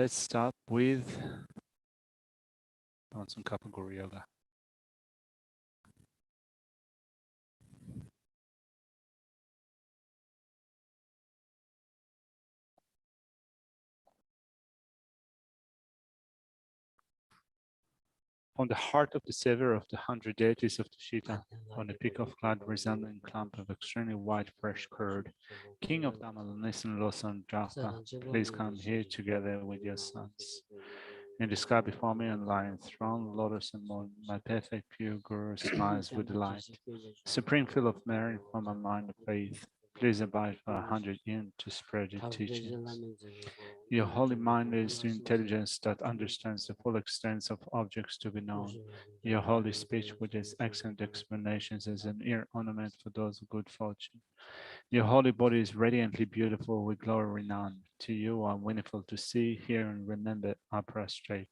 Let's start with some Kapaguru Yoga. On the heart of the savior of the 100 deities of the Shita, on the peak of cloud resembling clump of extremely white fresh curd, king of Damalanis and Losan Japa, please come here together with your sons. In the sky before me and lying throne, lotus and moon, my perfect pure Guru smiles with delight. Supreme fill of merit from my mind of faith, please abide for 100 yin to spread your teachings. Your holy mind is the intelligence that understands the full extent of objects to be known. Your holy speech with its excellent explanations is an ear ornament for those of good fortune. Your holy body is radiantly beautiful with glory renowned. To you are wonderful to see, hear, and remember are prostrate.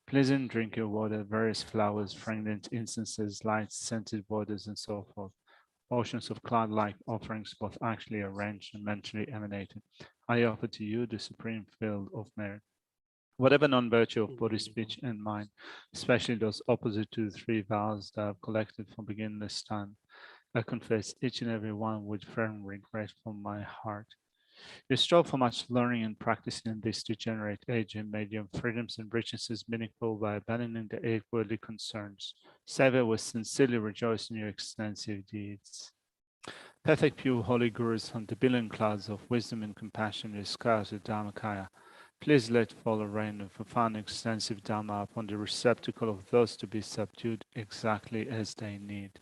Pleasant drink your water, various flowers, fragrant incenses, lights, scented waters, and so forth. Oceans of cloud-like offerings, both actually arranged and mentally emanated. I offer to you the supreme field of merit. Whatever non-virtue of body, speech, and mind, especially those opposite to the three vows that I've collected from beginningless time, I confess each and every one with firm regret from my heart. You strove for much learning and practicing in this degenerate age and made your freedoms and richnesses meaningful by abandoning the eight worldly concerns. Savior was sincerely rejoiced in your extensive deeds. Perfect pure holy gurus from the billion clouds of wisdom and compassion in the skies of Dharmakaya, please let fall a rain of profound extensive Dharma upon the receptacle of those to be subdued exactly as they need.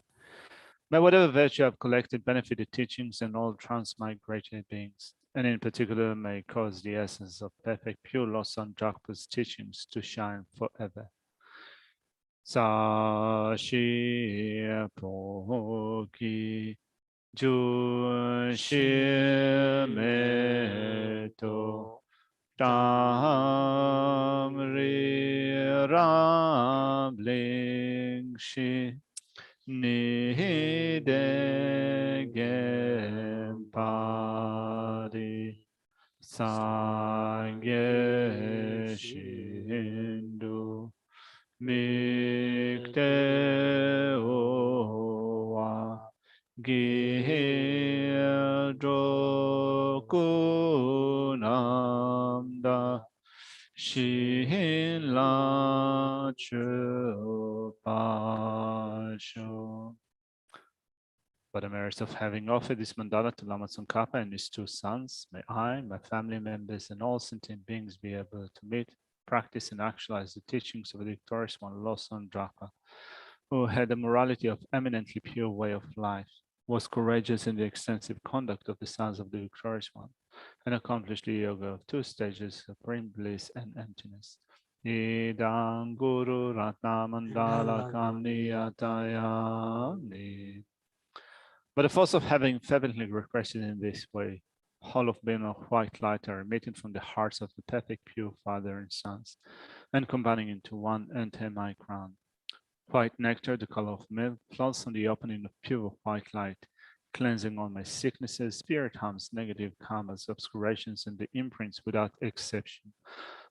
By whatever virtue I've collected, benefit the teachings and all transmigrated beings, and in particular may cause the essence of perfect pure Losang Drakpa's teachings to shine forever. Sashi Poki Jushimeto Damri Rambling Shi Nidegen Padi Sangye Shindu Mikte Owa Gildrokunamda Shin La Chupasho. By the merits of having offered this mandala to Lama Tsongkhapa and his two sons, may I, my family members, and all sentient beings be able to meet, practice, and actualize the teachings of the victorious one, Losang Drakpa, who had a morality of eminently pure way of life, was courageous in the extensive conduct of the sons of the victorious one, and accomplished the yoga of two stages, supreme bliss and emptiness. Idang Guru Ratna Mandala Kamniyatayani. But the force of having fervently requested in this way, whole of being of white light are emitted from the hearts of the perfect pure Father and Sons, and combining into one enter my crown. White nectar, the color of milk, flows on the opening of pure white light, cleansing all my sicknesses, spirit harms, negative karmas, obscurations, and the imprints without exception.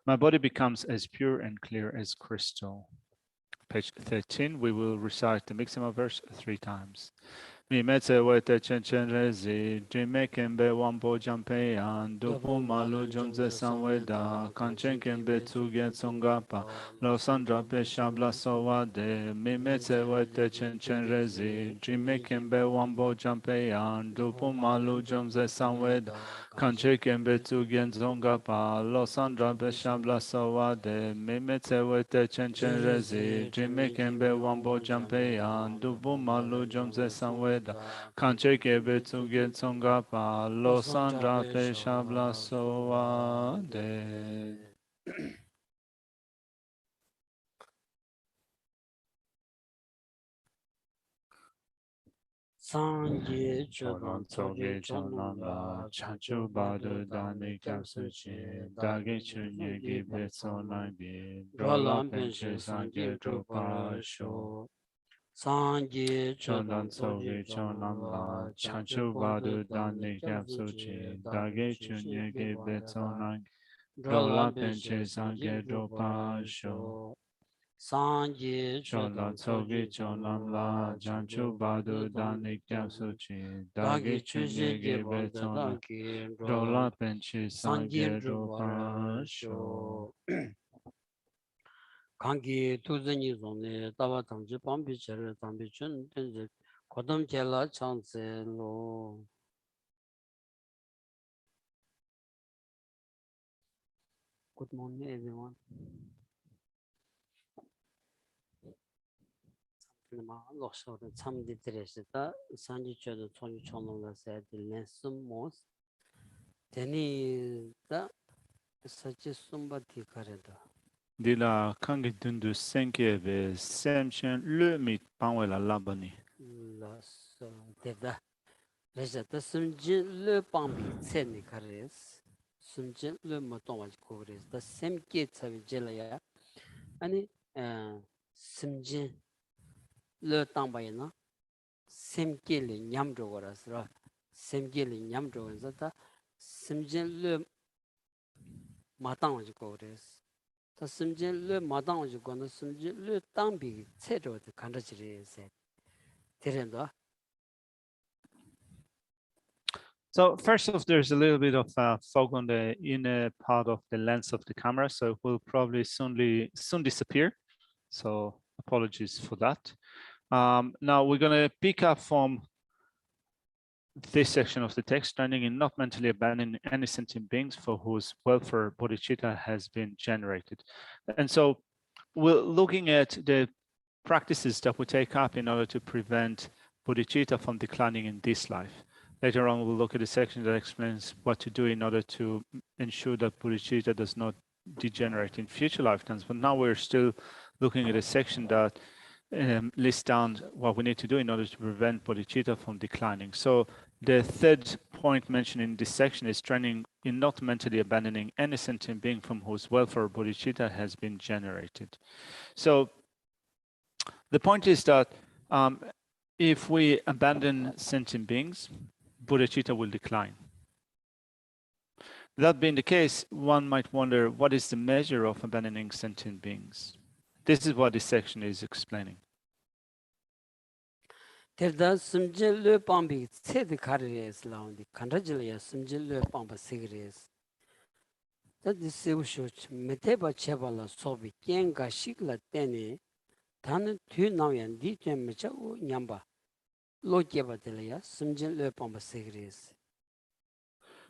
My body becomes as pure and clear as crystal. Page 13, we will recite the Mixima verse 3 times. Mi metse wete chen chen rezi, drime kembe wampo jampe an, dupu malu jomze sanweda, kanchen kembe tsuge tsongapa, lo sandra pe shabla sowade. Mi metse wete chen chen rezi, drime kembe wampo jampe an, dupu malu jomze sanweda, kanchen kembe tsuge tsongapa, lo sandra pe shabla sowade. Mi metse wete chen chen rezi, drime kembe wampo jampe an, dupu malu jomze sanweda, Kanche kebe tsuge tsongapa lo sandra pe shabla soade. Sangye Chodon tsoge chonamba chachu badu dani kapsu chi dagi chunye gibe tsonagi rola penche sangye drupa sho. Sangye Chodon tsoge chonamba chachu badu dani kapsu chi dagi chunye gibe tsonagi Dola penche sange dopa sho. Sanje Chola tsogi cholam la janchu badu dani kyapsu chi. Dagi Dagi chunye chuje ge jebal betona. dadaki Dola penche Sanje sange dopa sho. Kangi tuzani zone tawa tamji pambi chere tambi chun tenze kodam chela chance lo. Good morning everyone. 마 lokshore chamdi tereshita sanji chodo chonju chonongla sayadi lensum mos teni da sachi sumba di kareda. Dila kangi dundu senke be semchen le mit pangwe la labani. Las tevda resha da sumji le pangbi tseni kares sumji le matongwaji kogres da semke tsavi jelaya ani sumji le tangbayina semke le nyamdo gorasra semke le nyamdo gorasra sumji le matangwaji kogres 다 심진르 마당지 거는 심진르 땅비 체조의 간다지리세 데렌다. So first off, there's a little bit of fog on the inner part of the lens of the camera, so it will probably soon disappear. So apologies for that. Now we're going to pick up from this section of the text, standing in not mentally abandoning any sentient beings for whose welfare bodhicitta has been generated. And so we're looking at the practices that we take up in order to prevent bodhicitta from declining in this life. Later on, we'll look at a section that explains what to do in order to ensure that bodhicitta does not degenerate in future lifetimes. But now we're still looking at a section that lists down what we need to do in order to prevent bodhicitta from declining. So the third point mentioned in this section is training in not mentally abandoning any sentient being from whose welfare bodhicitta has been generated. So the point is that if we abandon sentient beings, bodhicitta will decline. That being the case, one might wonder, what is the measure of abandoning sentient beings? This is what this section is explaining. 데르다 심진르 빵비 체디 카르레스 라운디 간다질이야 심진르 빵바 시그레스. 다디 세우쇼 메테바 체발라 소비 겐가 시글라 때니 다는 뒤 나오연 디템메차 냠바 로케바들이야 심진르 빵바 시그레스.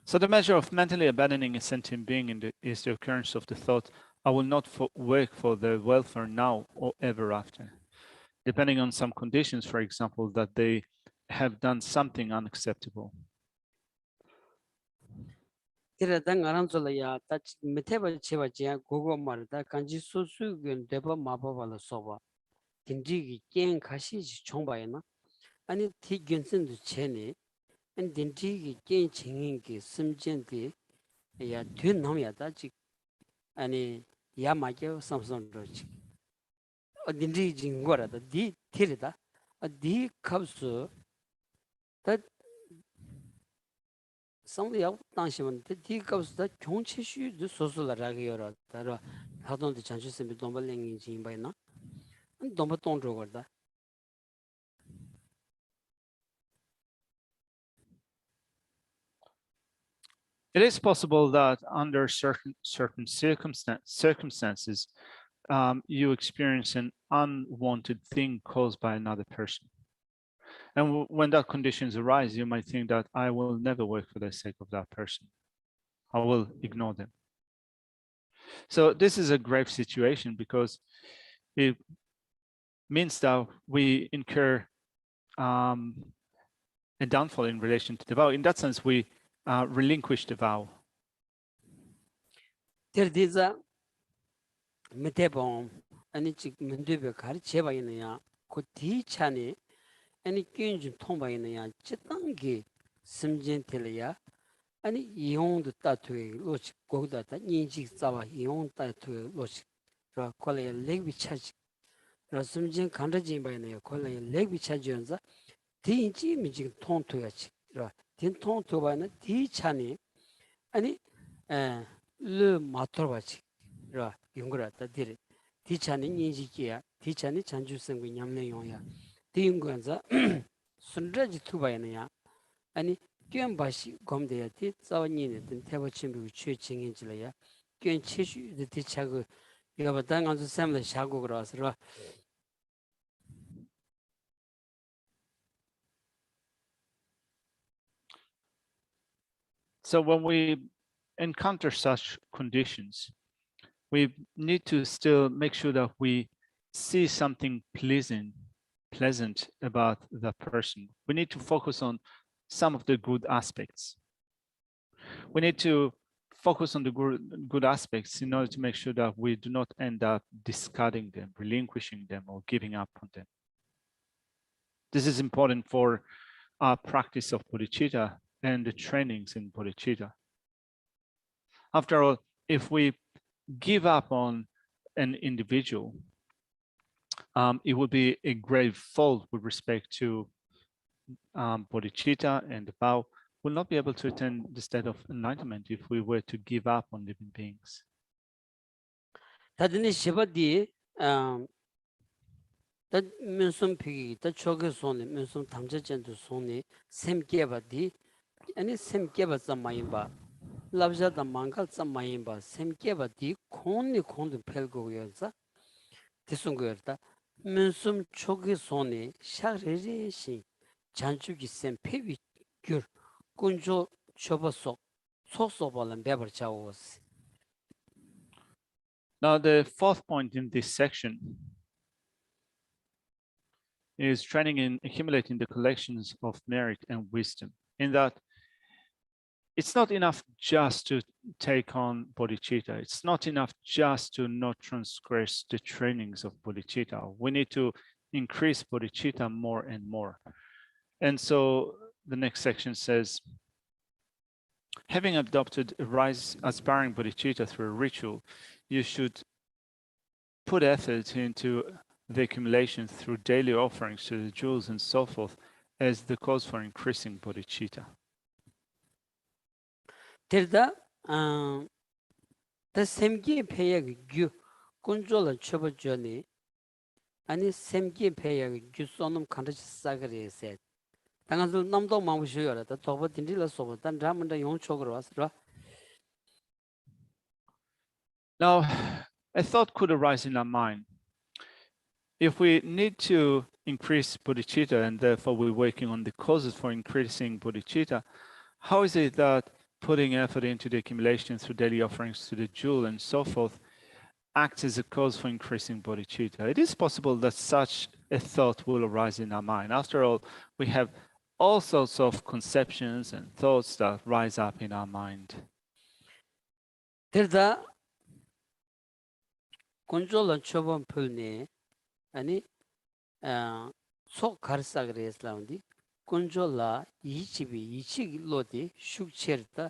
So the measure of mentally abandoning a sentient being is the occurrence of the thought, I will not work for their welfare now or ever after, depending on some conditions, for example, that they have done something unacceptable. 데르다 ngaransolaya 다 메테바 체바지야 고고 말다 간지 소수근 데바 마바발라 소바 딘지기 겐 가시지 총바이나 아니 티견선도 체네 안 딘지기 겐 징인기 심젠디 야 뒤놈이야다 지 아니 야마게 삼성로지 딘지 징거라다 디 티르다 디 컵스 다 상대야 당시면 디 컵스다 종치슈도 소소라라게 열어 따라 하던데 잔주스미 동발랭이 징바이나 동바 동조거다. It is possible that under certain circumstances, you experience an unwanted thing caused by another person. And when that conditions arise, you might think that I will never work for the sake of that person. I will ignore them. So this is a grave situation because it means that we incur a downfall in relation to the vow. In that sense, we relinquish the vow. 데르디자 메테봉 아니 지 문제베 가르쳐 있느냐 그 뒤차니 아니 균좀 통바 있느냐 찌땅기 심진텔이야 아니 이용도 따투에 로치 고다다 인식 싸와 이용 따투에 로치 라 콜레 렉비 차지 라 심진 간다지 바이네요 콜레 렉비 차지연자 뒤인지 미지 통투야지 라 딘 통투바는 뒤차니 아니 le matorbachi ra yungura ta dire di chani nyinji kiya di chani chanju sengwi nyamle yongya di yungwanza sundraji tubayana ya 아니 kyun bashi gomdeya di tsawa nyine den teba chimbigu chue chingin chila ya kyun chishu di chagu yaba da nganzu samla shagu kura asirwa. So when we encounter such conditions, we need to still make sure that we see something pleasant about the person. We need to focus on some of the good aspects. We need to focus on the good aspects in order to make sure that we do not end up discarding them, relinquishing them, or giving up on them. This is important for our practice of bodhicitta and the trainings in bodhicitta. After all, if we give up on an individual, it would be a grave fault with respect to bodhicitta, and the vow will not be able to attain the state of enlightenment if we were to give up on living beings. 다드니 시바디 다 면som 피기 다 초게 손에 면som 담자전도 손에 샘께바디 아니 샘께바 쌈마인바 랍자다 망갈 쌈마인바 샘께바디 콘도 펠고여자 대송거였다 면som 초게 손에 샤레레시 잔주기 샘 페비 귤 군조 초바속 속소발은 배버차오스. Now, the fourth point in this section is training in accumulating the collections of merit and wisdom, in that it's not enough just to take on bodhicitta. It's not enough just to not transgress the trainings of bodhicitta. We need to increase bodhicitta more and more. And so the next section says, having adopted a aspiring bodhicitta through a ritual, you should put effort into the accumulation through daily offerings to the jewels and so forth as the cause for increasing bodhicitta. Terda the semgi payag gyu kunjola choba joni ani semgi payag gyu sonum kandachi sagari said. Tangansul namdo mamushoyora the toba tindila soba tan ramanda yon chogro asra. Now, a thought could arise in our mind. If we need to increase bodhicitta and therefore we're working on the causes for increasing bodhicitta, how is it that putting effort into the accumulation through daily offerings to the jewel and so forth acts as a cause for increasing bodhicitta? It is possible that such a thought will arise in our mind. After all, we have all sorts of conceptions and thoughts that rise up in our mind. Terda kunjola choba pulne ani so karsagre islaundi kunjola ichi lodi shukcherta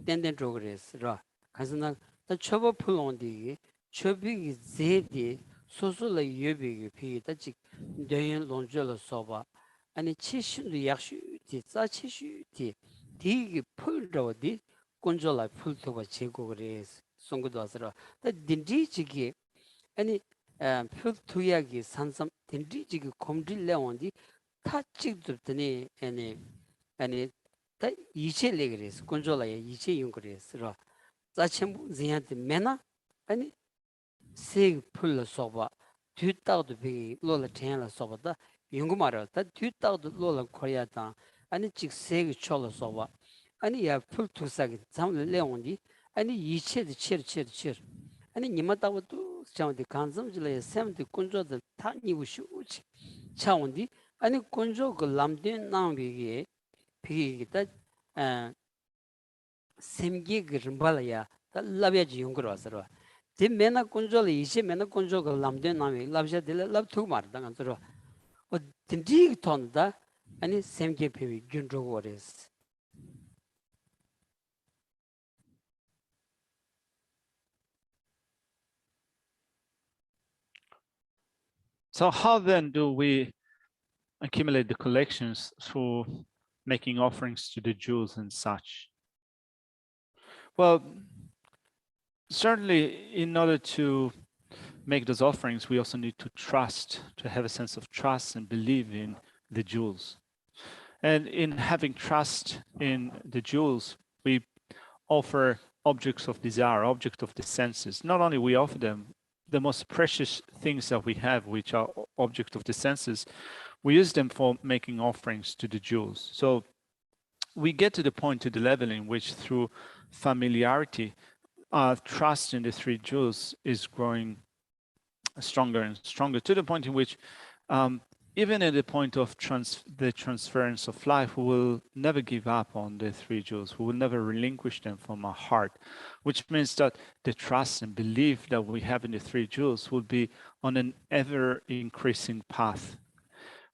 tenden progress ra kasna the choba pulondi chobi zedi sosola yebi pi ta chik deyen lonjola soba ani chishindu yakshu ti sa chishu ti di pulrodi kunjola pultoba chegogres songodo asra the dindi chigi ani 필투야기 산삼 딘디지기 콤딜레온디 타직드더니 아니 다 이체레 그래서 건조라에 이체 용 그래서 자첨부 지한테 메나 아니 세 풀로 소바 뒤따도 비 로라 텐라 소바다 용구 말았다 뒤따도 로라 코리아다 아니 직세기 촐로 소바 아니 야 풀투사기 잠레온디 아니 이체드 치르 아니 니마다고도 차원디 간섬질에 샘디 군조들 타니우슈치 차원디 아니 군조 그 람된 나비게 비기다 샘기 그름발야 라비아지 용거로서로 디메나 군조를 이시 메나 군조 그 람된 나비 라비자들 랍투 말당한서로 어 딘디 톤다 아니 샘기 비비 균조거레스. So how then do we accumulate the collections through making offerings to the jewels and such? Well, certainly, in order to make those offerings, we also need to trust, to have a sense of trust and believe in the jewels. And in having trust in the jewels, we offer objects of desire, objects of the senses. Not only we offer them, the most precious things that we have, which are objects of the senses, we use them for making offerings to the jewels. So we get to the point, to the level in which through familiarity, trust in the three jewels is growing stronger and stronger, to the point in which even at the point of the transference of life, we will never give up on the three jewels. We will never relinquish them from our heart, which means that the trust and belief that we have in the three jewels will be on an ever increasing path,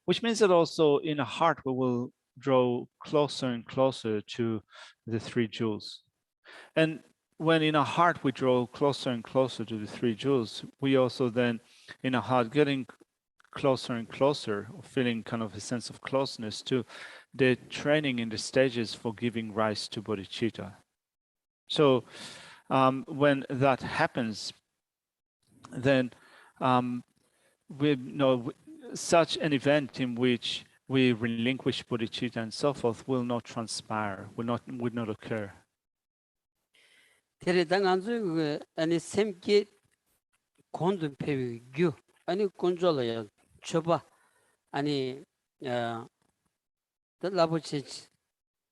which means that also in our heart, we will draw closer and closer to the three jewels. And when in our heart we draw closer and closer to the three jewels, we also then in our heart getting closer and closer, or feeling kind of a sense of closeness to the training in the stages for giving rise to bodhicitta. So when that happens, then we know such an event in which we relinquish bodhicitta and so forth will not transpire, would not occur. 데레당 안주 아니 샘기 곤도 페비 규 아니 곤졸이야 줘봐 아니 라보치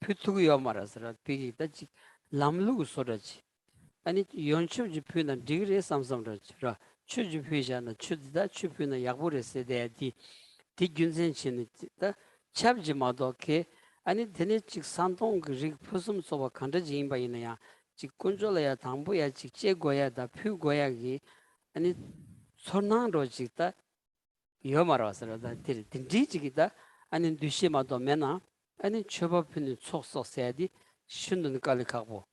피투기요 말아서라 비기다 람루고 소라지 아니 연초지 표현 디그레 삼삼라지라 추지 표현이잖아 추지다 추표는 약보레세 대디 디균센치니다 찹지마도케 아니 데네직 산동 그리 푸숨 소바 칸다지 임바이나야 직 군졸이야 당부야 직 제고야다 표고야기 아니 손나로 직다 이어 말아서라다 딘디직이다 아니 뒤시마도 메나 아니 처법핀이 속속세야디 신는 깔리카고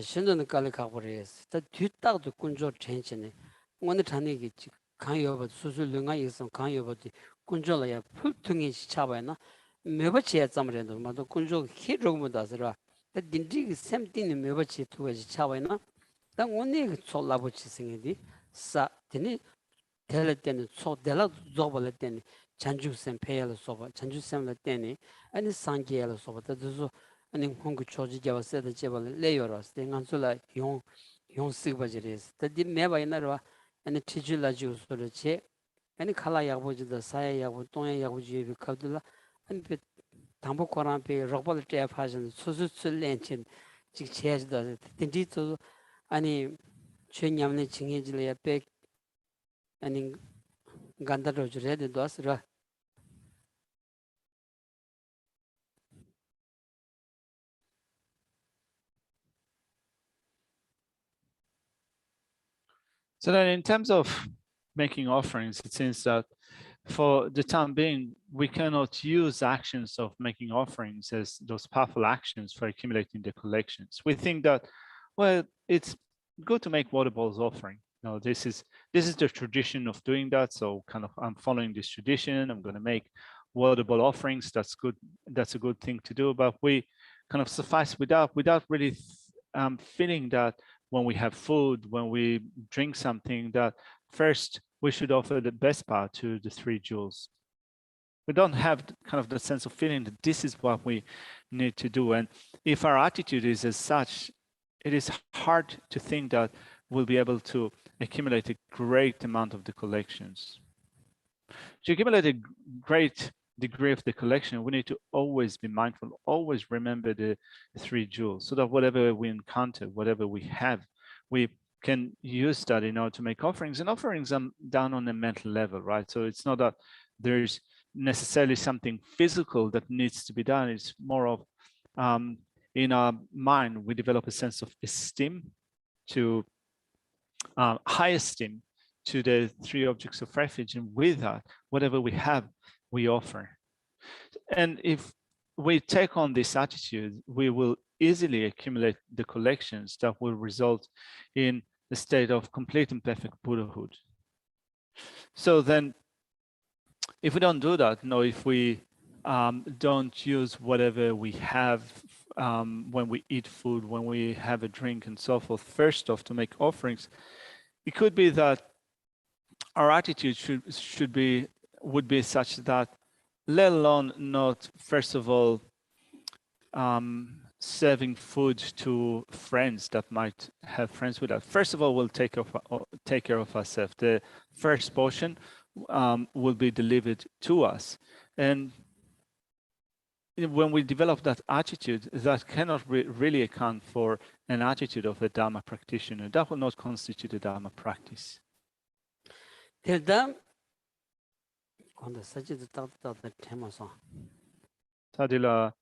신는 깔리카고레스 다 뒤딱도 군졸 전체네 오늘 자네기 강요버 수술능아 있으면 강요버지 군졸이야 풀퉁이 시차바나 매버치에 잠을해도 마도 군졸 히로무다서라 딘디 샘틴이 매버치 투가지 차바나 당 오늘 솔라버치 생이디 사 드니 텔레테니 소델라 조벌레테니 잔주샘 페엘 소바 잔주샘레 때니 아니 상기엘 소바 다도 아니 홍구 초지게와 세다 제벌 레요로스 땡안솔라 용 쓰바지레스 다디 매바이나로 아니 티줄라지우 소르체 아니 칼라야보지다 사야야보 동야야보지 비카들라 아니 담보코란 비 로벌 테파전 수수술렌친 직 제즈다 딘디도 아니 최냠네 징해질이야 백 아니 간다로즈레데 도스라 So then in terms of making offerings, it seems that for the time being, we cannot use actions of making offerings as those powerful actions for accumulating the collections. We think that, well, it's good to make water bowls offering. No, this is the tradition of doing that. So kind of I'm following this tradition. I'm going to make water bowl offerings. That's good. That's a good thing to do. But we kind of suffice without really feeling that when we have food, when we drink something, that first we should offer the best part to the three jewels. We don't have kind of the sense of feeling that this is what we need to do. And if our attitude is as such, it is hard to think that we'll be able to accumulate a great amount of the collections. To accumulate a great degree of the collection, we need to always be mindful, always remember the three jewels, so that whatever we encounter, whatever we have, we can use that in order to make offerings. And offerings are down on a mental level, right? So it's not that there's necessarily something physical that needs to be done. It's more of in our mind, we develop a sense of esteem to high esteem to the three objects of refuge, and with that, whatever we have, we offer. And if we take on this attitude, we will easily accumulate the collections that will result in the state of complete and perfect Buddhahood. So then, if we don't do that, if we don't use whatever we have when we eat food, when we have a drink and so forth, first off to make offerings, it could be that our attitude would be such that, let alone not, first of all, serving food to friends that might have friends with us. First of all, we'll take care of ourselves. The first portion will be delivered to us. And when we develop that attitude, that cannot really account for an attitude of a Dharma practitioner. That will not constitute a Dharma practice. 대담 건데 사지도 따뜻하다 테마서 Tadila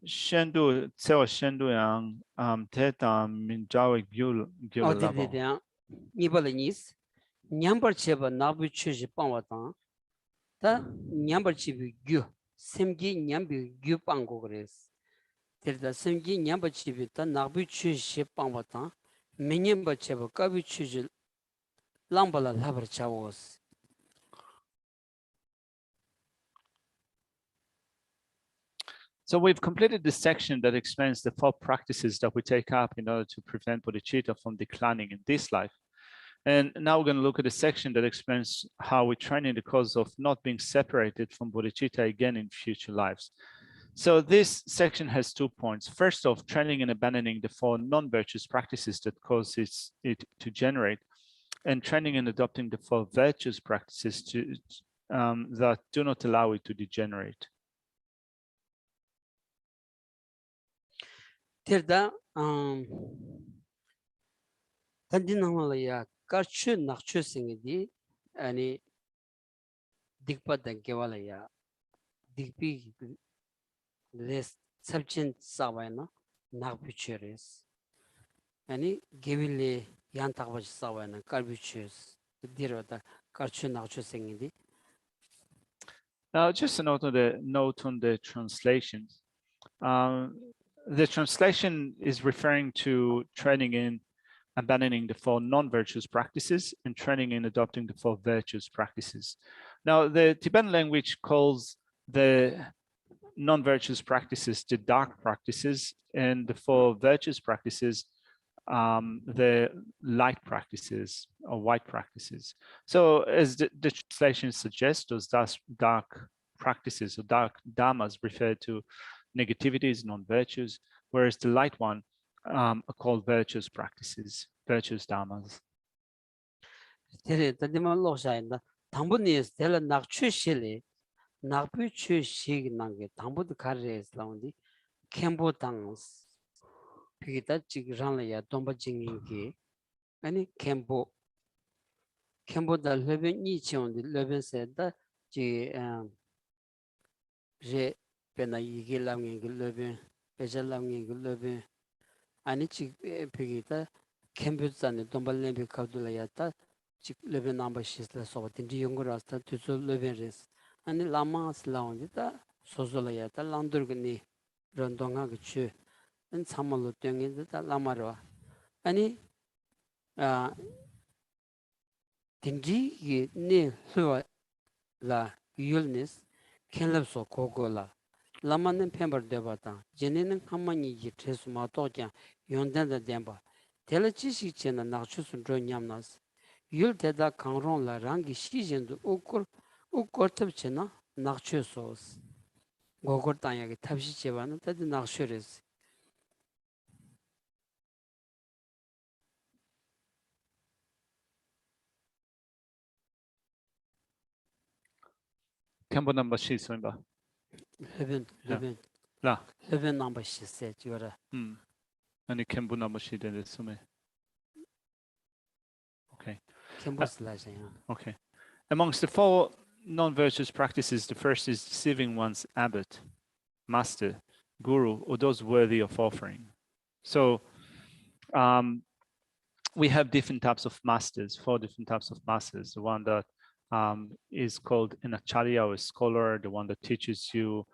shendu tseo shendu yang teta minjawe gyul labo. 어디대야 이발니스 냠벌체바 나부치지 빵와다 다 냠벌치비 규 샘기 냠비 규 빵고 그랬어 대다 샘기 냠벌치비 다 나부치지 빵와다 미냠벌체바 까비치지 랑발라 라버차오스. So we've completed this section that explains the 4 practices that we take up in order to prevent bodhicitta from declining in this life. And now we're going to look at a section that explains how we train in the cause of not being separated from bodhicitta again in future lives. So this section has 2 points. First off, training and abandoning the 4 non-virtuous practices that cause it to generate, and training and adopting the 4 virtuous practices that do not allow it to degenerate. terda tandinamalaya karchu nakchu singidi ani dikpada gewalaya dikpi res Sentient sawayna nakbucheres ani gewile yantakbaji sawayna karbuches dirota karchu nakchu singidi. Now, just a note on the translations. The translation is referring to training in abandoning the 4 non-virtuous practices and training in adopting the 4 virtuous practices. Now, the Tibetan language calls the non-virtuous practices the dark practices, and the 4 virtuous practices the light practices or white practices. So as the translation suggests, those dark practices or dark dharmas refer to negativities, non-virtues, whereas the light one are called virtuous practices, virtuous dharmas. 아니 캠보다 레벤 이치온디 레벤세다 지 제 베나 이길랑이 글레벤 베잘랑이 글레벤 아니 지 베기다 캠보자네 돈발레비 카둘라야다 지 레벤 넘버 시스라 소바틴디 용거라스타 투소 레벤레스 아니 라마스 라운디다 소솔라야다 란두르그니 런동가 그치 은 참말로 땡이다 라마로 아니 딘지 네 흐와라 율니스 캔럽소 고고라 라마는 펜버데바다 제네는 한만이 이 트레스마토냐 용단다 덴바 텔치시체나 나추순 조냠나스 율데다 강론라 랑기 시진도 우코르트브체나 나추소스 고고르타야게 탑시체바는 따디 나추레스. Kembo number sheets remember. Levin Levin number she said you are Any Kembo number sheet in the sume. Okay. Okay. Amongst the 4 non-virtuous practices, the first is deceiving one's abbot, master, guru, or those worthy of offering. So we have different types of masters, 4 different types of masters. The one that is called an acharya or a scholar, the one that teaches you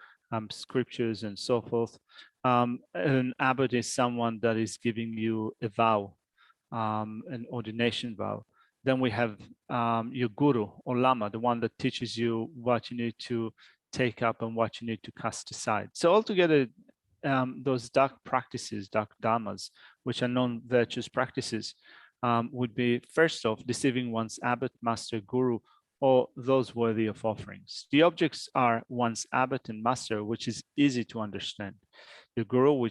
scriptures and so forth. An abbot is someone that is giving you a vow, an ordination vow. Then we have your guru or lama, the one that teaches you what you need to take up and what you need to cast aside. So altogether, those dark practices, dark dharmas, which are non-virtuous practices, would be first off deceiving one's abbot, master, guru, or those worthy of offerings. The objects are one's abbot and master, which is easy to understand. The guru,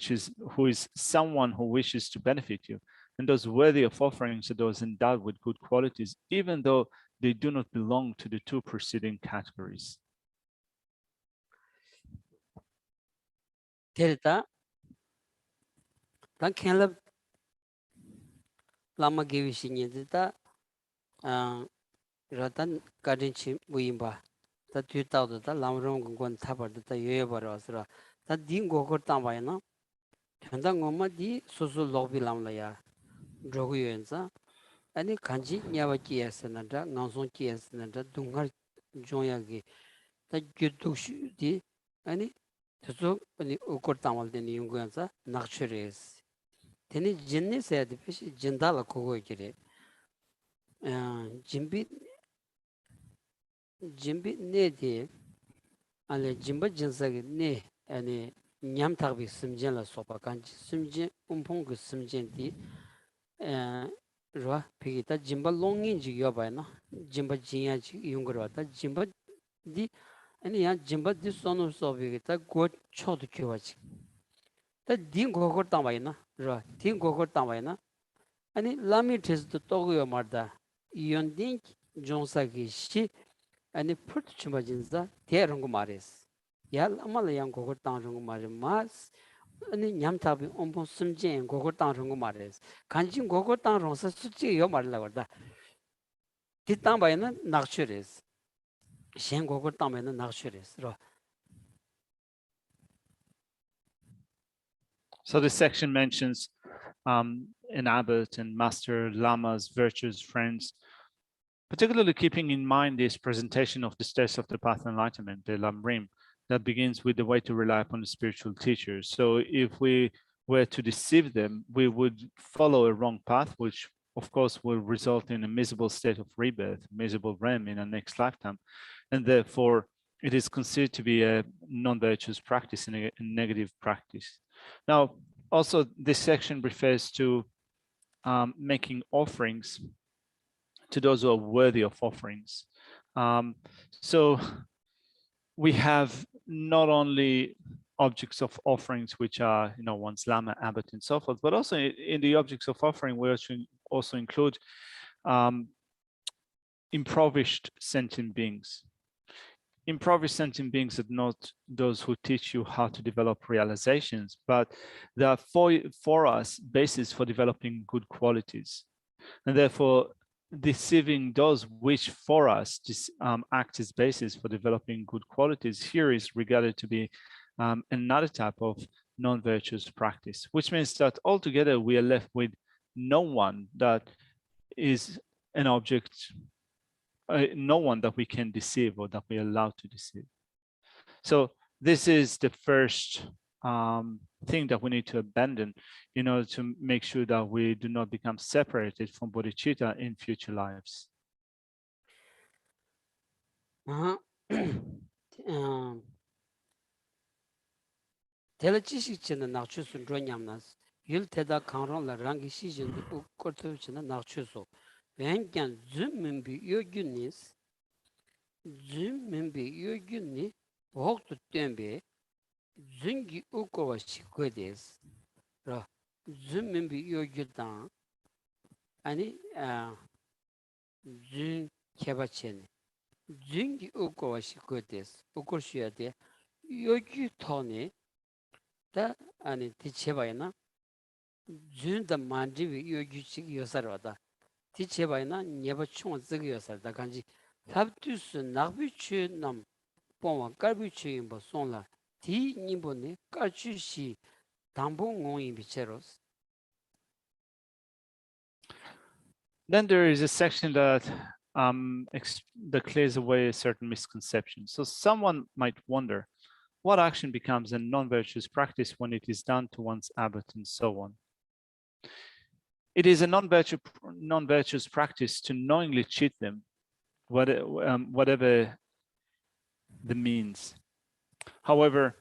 who is someone who wishes to benefit you, and those worthy of offerings are those endowed with good qualities, even though they do not belong to the two preceding categories. 데르다 단 캔럽 라마 게위시니드다 라단 가든치 무임바 다 뒤따오다 람롬 공권 타버다 예여버려서라 다 딩고거 땅바이나 현장 엄마디 소소 로비 람라야 조구연자 아니 간지 냐바키에스나다 나송키에스나다 둥갈 종야기 다 규뚝슈디 아니 저쪽 아니 오거 땅발데니 용고연자 낙처레스 테니 진네세야디 피시 진달라 고고 기레 짐비 네디 아니 짐바 진사기 네 아니 냠타비 심진라 소파 간지 심진 umphong 심진디 라 피기다 짐바 롱인지 여바나 짐바 지야지 용거라다 짐바 디 아니 야 짐바 디 소노 소비기다 고 초도 키와지 다 딩고거 땅바이나 라 딩고거 땅바이나 아니 라미 테스도 또고요 말다 이연딩 종사기 시 아니 푸트 춤바진자 대런 거 말했어 야 아마라 양 고거 땅런 거 말이 마스 아니 냠타비 엄본 숨진 고거 땅런 거 말했어 간진 고거 땅런서 수지 요 말라 거다 디 땅바이는 낙슈레스 셴 고거 땅바이는 낙슈레스 로 So this section mentions an abbot and master, lamas, virtuous friends, particularly keeping in mind this presentation of the steps of the path of enlightenment, the Lamrim, that begins with the way to rely upon the spiritual teachers. So if we were to deceive them, we would follow a wrong path, which of course will result in a miserable state of rebirth, miserable realm in our next lifetime. And therefore, it is considered to be a non-virtuous practice and a negative practice. Now, also this section refers to making offerings to those who are worthy of offerings. So we have not only objects of offerings, which are, one's lama, abbot, and so forth, but also in the objects of offering, we also include impoverished sentient beings. Impoverished sentient beings are not those who teach you how to develop realizations, but they are for us basis for developing good qualities. And therefore, deceiving those which for us act as basis for developing good qualities here is regarded to be another type of non-virtuous practice, which means that altogether we are left with no one that is an object, no one that we can deceive or that we are allowed to deceive. So this is the first thing that we need to abandon in order to make sure that we do not become separated from bodhicitta in future lives. 텔레지식체는 낙추순 조냠나스 율테다 강론라 랑기 시즌도 우코트치는 낙추소 웬견 즈민비 요균니스 즈민비 요균니 혹도 땜비 즈기 우코와 시코데스 라 즈민비 요균다 아니 즈 케바체니 즈기 우코와 시코데스 우코시야데 요기 토니 다 아니 디체바이나 준다 만지비 요규식 요사로다 디체바이나 네바충 즈기 요사다 간지 탑투스 나비추 남 뽕와 깔비추 뭐 손라 디 니보네 깔추시 담봉공이 비체로스. Then there is a section that clears away a certain misconception. So someone might wonder, what action becomes a non-virtuous practice when it is done to one's abbot and so on? It is a non-virtuous practice to knowingly cheat them, whatever the means. However,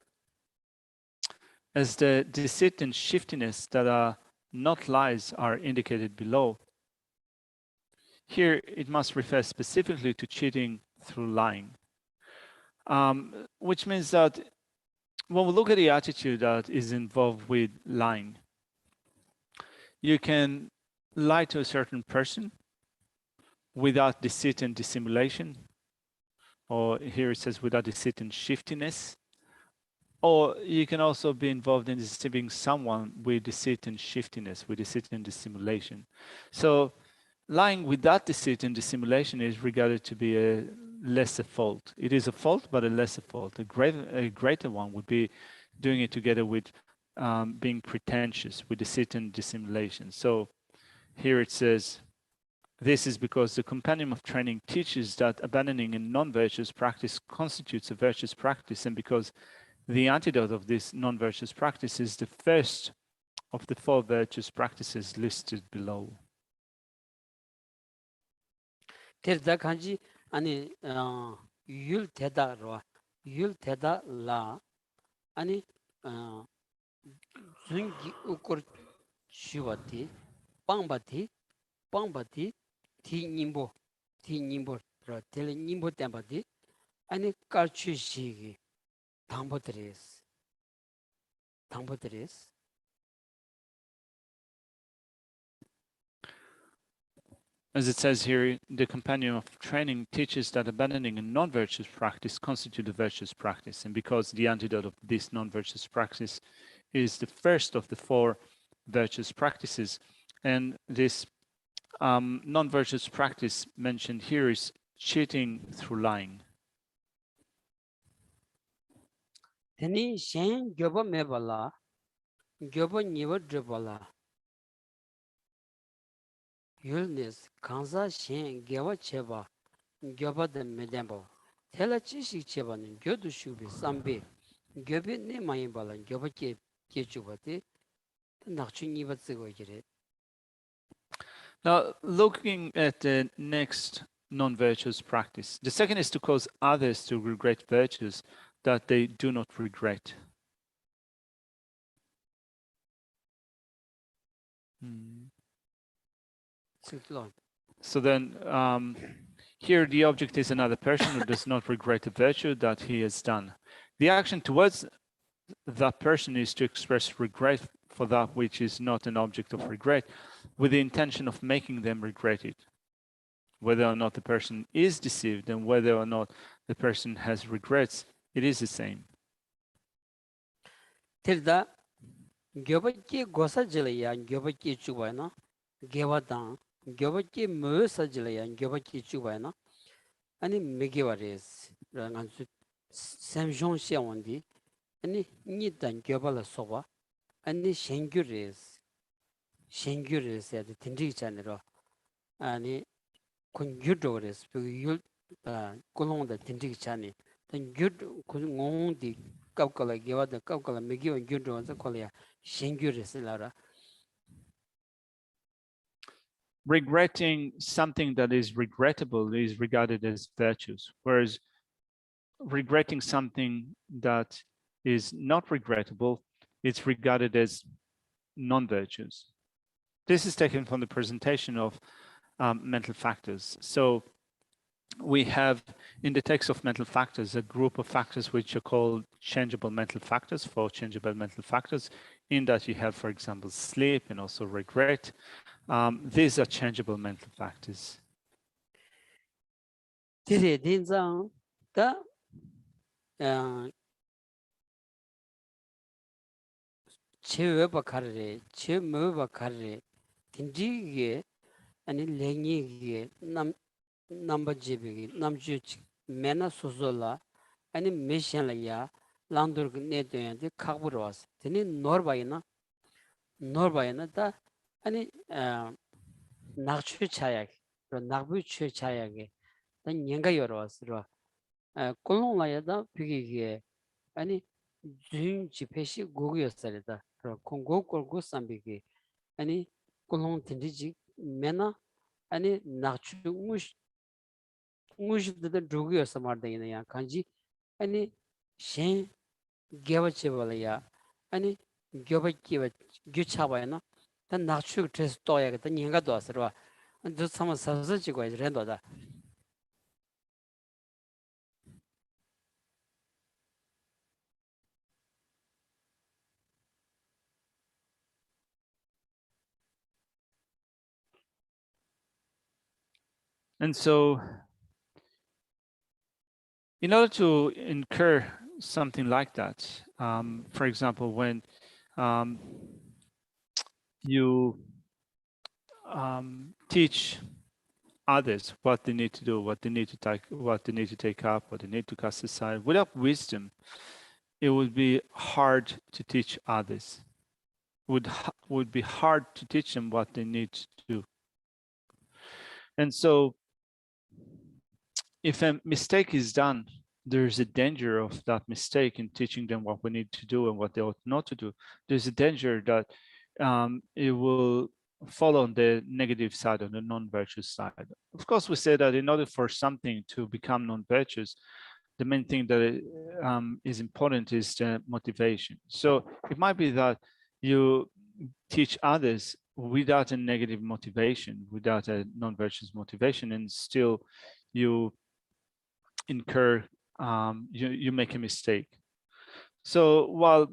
as the deceit and shiftiness that are not lies are indicated below. Here, it must refer specifically to cheating through lying, which means that when we look at the attitude that is involved with lying, you can lie to a certain person without deceit and dissimulation, or here it says without deceit and shiftiness, or you can also be involved in deceiving someone with deceit and shiftiness, with deceit and dissimulation. So lying without deceit and dissimulation is regarded to be a lesser fault. It is a fault, but a lesser fault. A greater one would be doing it together with being pretentious, with deceit and dissimulation. So here it says, this is because the compendium of training teaches that abandoning a non-virtuous practice constitutes a virtuous practice, and because the antidote of this non-virtuous practice is the first of the 4 virtuous practices listed below. 데르다 간지 아니 율 대다로 율 대다라 아니 준기 우거 쉬와티 빵바티 티님보 로 텔님보 템바티 아니 깔추시기 당보드레스 As it says here, the companion of training teaches that abandoning a non-virtuous practice constitutes a virtuous practice. And because the antidote of this non-virtuous practice is the first of the 4 virtuous practices, and this non-virtuous practice mentioned here is cheating through lying. 테니 셴 교보 메발라 교보 니버 드발라 율니스 간사 셴 게와 체바 교바데 메덴보 텔라 치식 체바는 교도 슈비 삼비 교비 네 마이 발라 교바케 케주바데 낙추 니버 쓰고 이래. Now, looking at the next non-virtuous practice, the second is to cause others to regret virtues that they do not regret. So then here the object is another person who does not regret a virtue that he has done. The action towards that person is to express regret for that which is not an object of regret, with the intention of making them regret it. Whether or not the person is deceived and whether or not the person has regrets, it is the same. 텔다 교바키 고사질이야 교바키 주바나 게와당 교바키 무사질이야 교바키 주바나 아니 메게와레스 라간수 샘종시원디 아니 니단 교발라 소바 아니 셴규레스 셴규레스야 틴디잖아요 아니 군규도레스 그 콜롱다 틴디잖니 단 규도 콘옹디 갑깔라 게와다 갑깔라 메기원 규도한서 콜이야 셴규레스라라. Regretting something that is regrettable is regarded as virtues, whereas regretting something that is not regrettable, it's regarded as non-virtues. This is taken from the presentation of mental factors. So we have in the text of mental factors a group of factors which are called changeable mental factors, 4 changeable mental factors. In that you have, for example, sleep and also regret. These are changeable mental factors. 체외바카르레 체메바카르레 딘디게 아니 랭이게 남바지비기 남주 메나 소솔라 아니 메샹라야 란도르 네데한테 카브로 왔어. 드니 노르바이나 다 아니 낙추 차약 낙부추 차약에 단 년가 여러 왔어. 콜롱라야다 비기게 아니 준 집회시 고고였어다. 공고 걸고 삼비게 아니 콜롱 틴디지 메나 아니 낙추 무시드 조고였어 말다이냐 간지 아니 셴 게와체발이야 아니 교백기와 규차바이나 단 낙축 드레스 또야겠다 니가 도와서라 저 참아 서서지고 이런도다 And so in order to incur something like that, for example, when you teach others what they need to do, what they need to take up, what they need to cast aside, without wisdom, it would be hard to teach others. Would be hard to teach them what they need to do. And so if a mistake is done, there's a danger of that mistake in teaching them what we need to do and what they ought not to do. There's a danger that it will fall on the negative side, on the non-virtuous side. Of course, we say that in order for something to become non-virtuous, the main thing that is important is the motivation. So it might be that you teach others without a negative motivation, without a non-virtuous motivation, and still you incur, you make a mistake. So while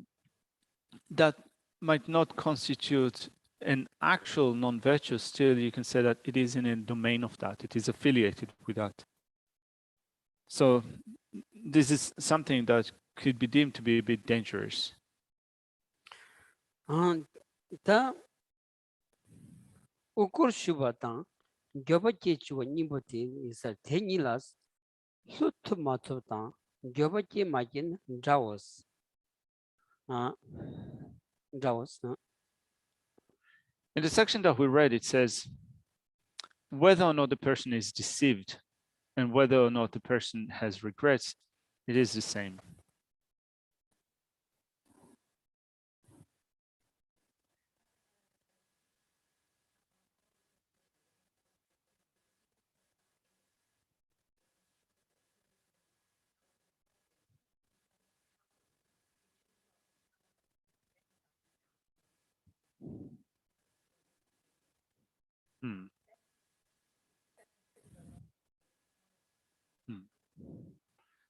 that might not constitute an actual non-virtuous, still you can say that it is in a domain of that. It is affiliated with that. So this is something that could be deemed to be a bit dangerous. 다 우쿠르슈바탄 교백기치와 니보티 이사 테니라스 수트마토탄 교백기 마긴 자오스 자오스 In the section that we read, it says, whether or not the person is deceived and whether or not the person has regrets, it is the same.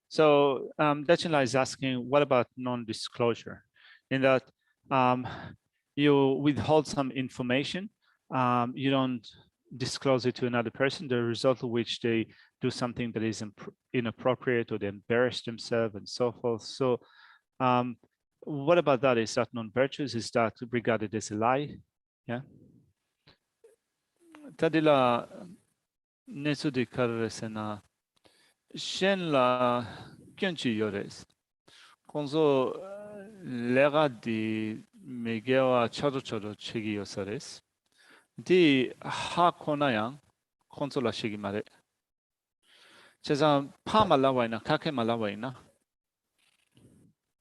So Dachinla is asking, what about non-disclosure? In that you withhold some information, you don't disclose it to another person, the result of which they do something that is inappropriate or they embarrass themselves and so forth. So what about that? Is that non-virtuous? Is that regarded as a lie? Yeah. Tadila nesu de karresena shenla kyunchi yores. Konzo lega di megewa chado chegi yosares. Di ha konayang konzo la shigi mare. Cheza pa malawaina, kake malawaina.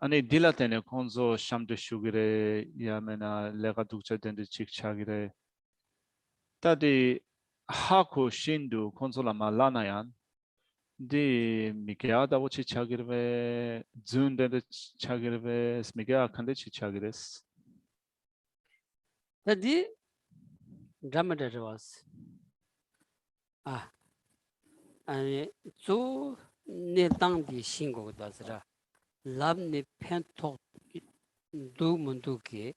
Ani dilatene konzo shamde shugire yamena lega dukcha dende chik chagire. Tadi 하고 신도 콘솔라 말라나얀 디 미게아다 오치 차기르베 준데데 차기르베 미게아 칸데 치차기레스 다디 드라마데 was 아니 조 내당디 신고다스라 람니 펜톡 두문두기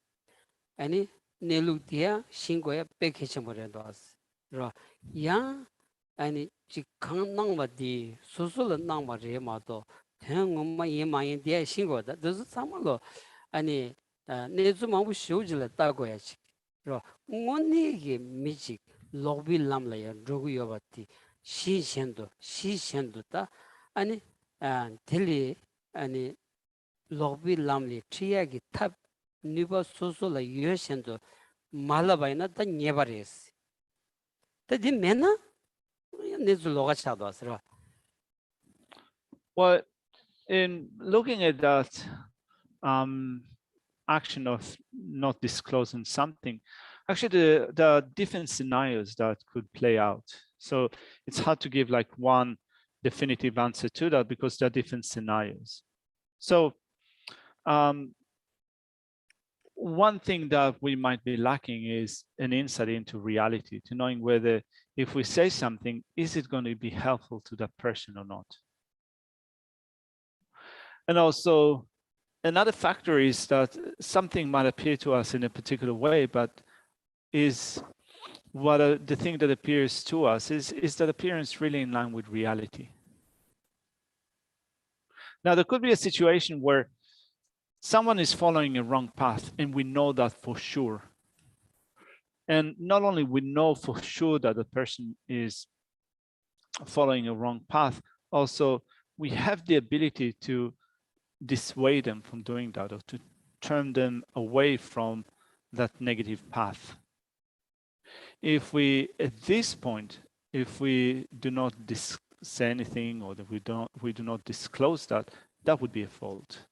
아니 내룩디야 신고에 백해쳐 버려도스 야 아니 직강낭바디 소소를 낭바제 마도 대응엄마 예마인디에 신고다 그래서 참말로 아니 내주마부 쇼질을 따고야지 그러 원니게 미직 로빌람라야 조구여바티 시센도다 아니 텔리 아니 로빌람리 트야기 탑 니버 소소라 유현센도 말라바이나 다 녀바레스 다디 메나 내줄로가 차도스라 Well, in looking at that action of not disclosing something, actually the different scenarios that could play out. So it's hard to give like one definitive answer to that because there are different scenarios. So one thing that we might be lacking is an insight into reality, to knowing whether if we say something, is it going to be helpful to that person or not? And also, another factor is that something might appear to us in a particular way, but is what the thing that appears to us is that appearance really in line with reality? Now, there could be a situation where someone is following a wrong path and we know that for sure. And not only we know for sure that the person is following a wrong path, also we have the ability to dissuade them from doing that or to turn them away from that negative path. If we, at this point, if we do not say anything or that we do not disclose that, that would be a fault.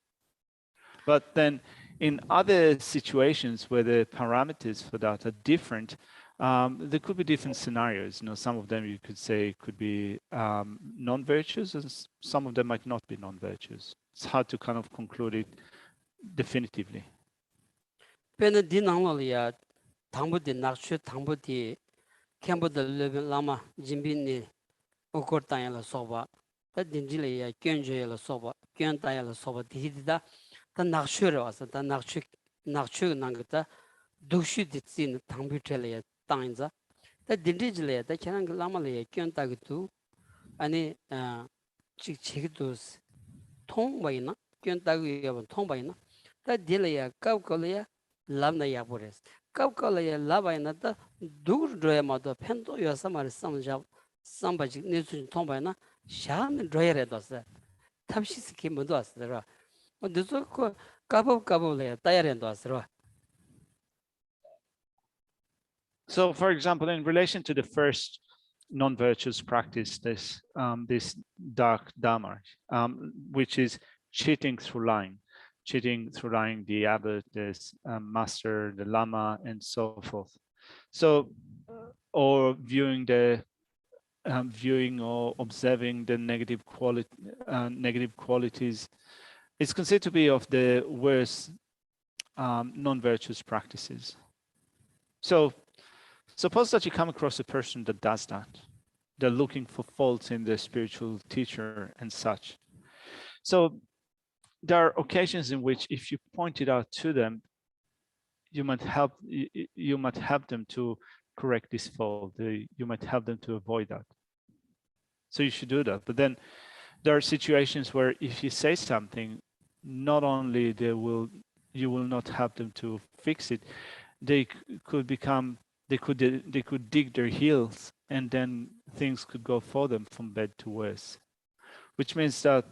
But then in other situations where the parameters for that are different, there could be different scenarios. You know, some of them you could say could be non-virtuous, and some of them might not be non-virtuous. It's hard to kind of conclude it definitively. Pena di nanglolia tangbo di nakshu tangbo di kembo de lebe lama jimbini okor tanya la soba ta dinjile ya kyonje la soba kyon tanya la soba di da ta nakshu re wasa ta nakshu nangta dukshu di tsin tangbi tele ya tangza ta dinjile ta kenang lama le kyon ta gitu ani chik chik dos tong bayina kyon ta gu ya tong bayina ta dile ya kaw kole ya lamna ya bores kaw kole ya labayina ta dur droya ma do pendo yo samar samja sambaji nesu tong bayina shan droya re dos tabshi ski mo dos ra deso ko kabo le ta ya re dos ra. So, for example, in relation to the first non-virtuous practice, this dark dharma, which is cheating through lying the abbot, this master, the lama, and so forth. So, or viewing or observing the negative qualities, it's considered to be of the worst non-virtuous practices. So, suppose that you come across a person that does that. They're looking for faults in the spiritual teacher and such. So there are occasions in which if you point it out to them, you might help them to correct this fault. You might help them to avoid that. So you should do that. But then there are situations where if you say something, not only you will not help them to fix it, they could dig their heels, and then things could go for them from bad to worse, which means that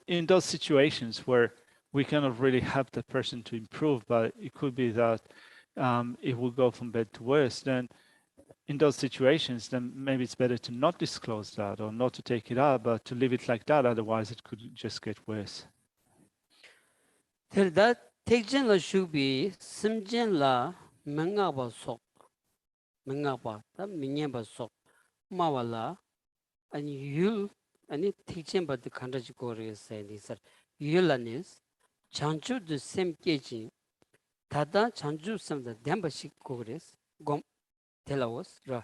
in those situations where we cannot really help the person to improve, but it could be that it will go from bad to worse, then in those situations, then maybe it's better to not disclose that or not to take it out, but to leave it like that. Otherwise, it could just get worse. That takjen la shubi simjen la mengaba sok mengaba ta minyeba sok mawala ani yul ani tikchen ba de kandaji gore say ni sir yulanis chanchu de sem keji tada chanchu sem da demba shik gores gom telawos ra.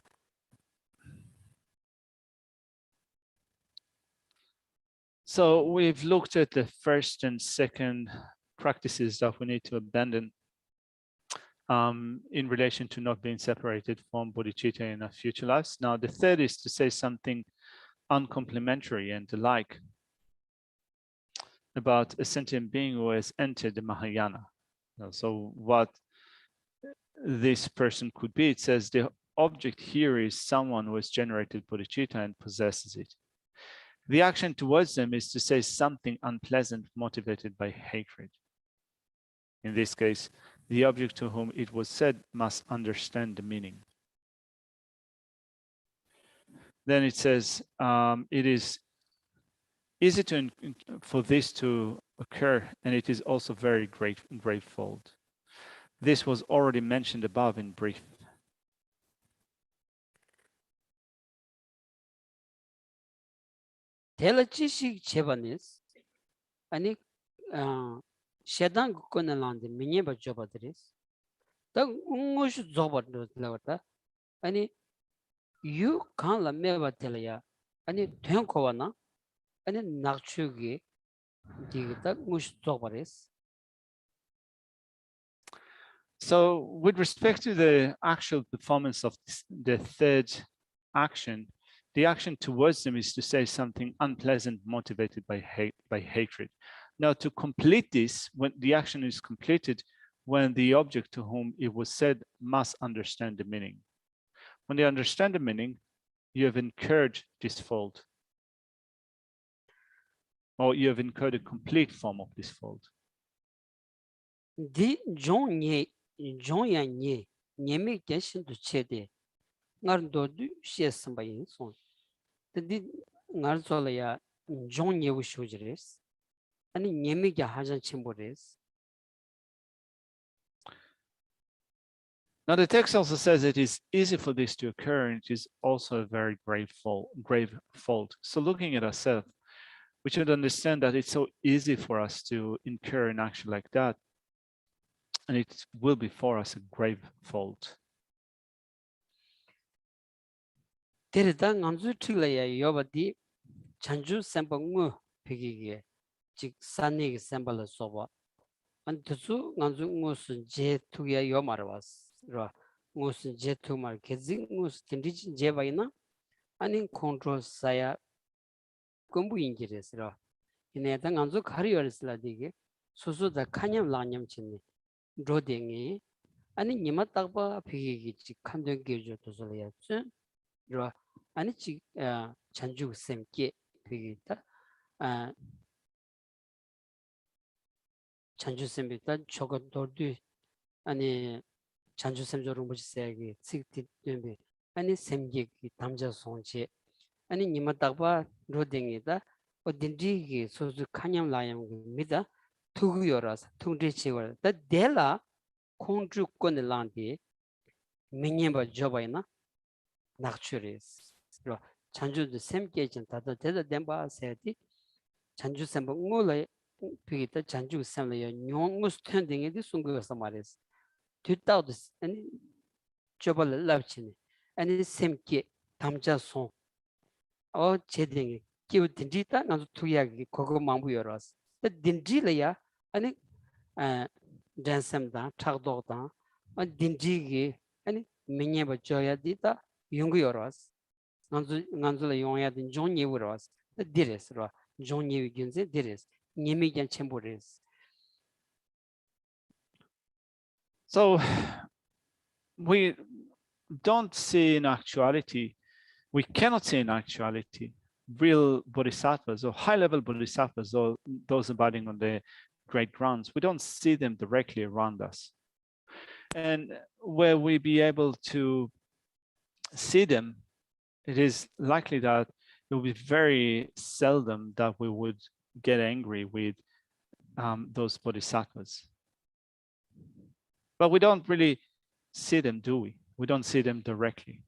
So we've looked at the first and second practices that we need to abandon in relation to not being separated from bodhicitta in our future lives. Now, the third is to say something uncomplimentary and the like about a sentient being who has entered the Mahayana. So what this person could be, it says the object here is someone who has generated bodhicitta and possesses it. The action towards them is to say something unpleasant motivated by hatred. In this case, the object to whom it was said must understand the meaning. Then it says it is easy for this to occur, and it is also very great fault. This was already mentioned above in brief. Tela chishik chebanis ani shedan kone lande minye ba joba dres ta ngoshu zoba lawata ani yu kan la meba telaya ani thenko wana ani nakchugi digita ngoshu zoba res. So with respect to the actual performance of the third action, the action towards them is to say something unpleasant motivated by hatred. Now, to complete this, when the action is completed, when the object to whom it was said must understand the meaning. When they understand the meaning, you have incurred this fault, or you have incurred a complete form of this fault. Di jong ya nye nyeme geshin du chede ngar do du shesam ba yin son. Di ngar zola ya jong ye wu shujres ani nyeme ga hajan chimbores. Now, the text also says it is easy for this to occur, and it is also a very grave fault. So looking at ourselves, we should understand that it's so easy for us to incur an action like that, and it will be for us a grave fault. Terida nganzu tigla ya yoba di chanju semba ngu pigige chik sani ge semba la soba. An tuzu nganzu ngu sun je tu ya yo marwas. Ngu sun je tu mar kezi ngu sun tindi je bayina ani control saya kumbu ingires ra. Ine da nganzu kari yorisla dige susu da kanyam lanyam chini dro dengi ani nima takpa pigige chik kandong gejo tuzula ya chun ro ani chik chanju semke pigige ta chanju sembe ta choga dordu 아니 chanju semjo rumbuchi sayagi tsikti dunbi 아니 semge ki tamja songche 아니 nima takpa rodengi da o dindri ki sozu kanyam layam ki mida tugu yorasa tungri chigwara da dela kongju kone langdi mingyemba jobayna nakchuris chanju du semge chen tata dela denpa sayadi chanju semba ngola pigita chanju semla ya nyong ngus tendengi di sungu samaris 뒤따도 아니 저벌 랍치네 아니 샘께 담자 송 제댕이 기우 딘지다 나도 투야기 그거 망부 열었어 딘지래야 아니 댄섬다 착도다 딘지기 아니 미녀버 줘야 디다 용구 열었어 난줄 용야 딘 종이 열었어 디레스로 종이 견제 디레스 니미견 첨부레스. So we don't see in actuality, we cannot see in actuality real bodhisattvas or high-level bodhisattvas or those abiding on the great grounds. We don't see them directly around us. And where we be able to see them, it is likely that it will be very seldom that we would get angry with those bodhisattvas. But we don't really see them, do we? We don't see them directly.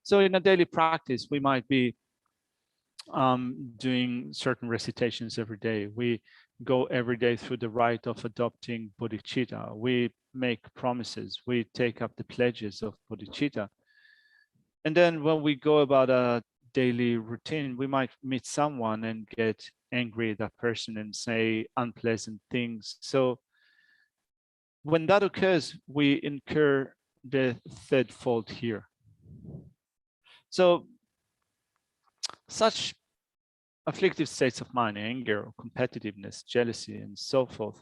So in a daily practice, we might be doing certain recitations every day. We go every day through the rite of adopting bodhicitta. We make promises. We take up the pledges of bodhicitta. And then when we go about a daily routine, we might meet someone and get angry at that person and say unpleasant things. So when that occurs, we incur the third fault here. So such afflictive states of mind, anger, competitiveness, jealousy, and so forth,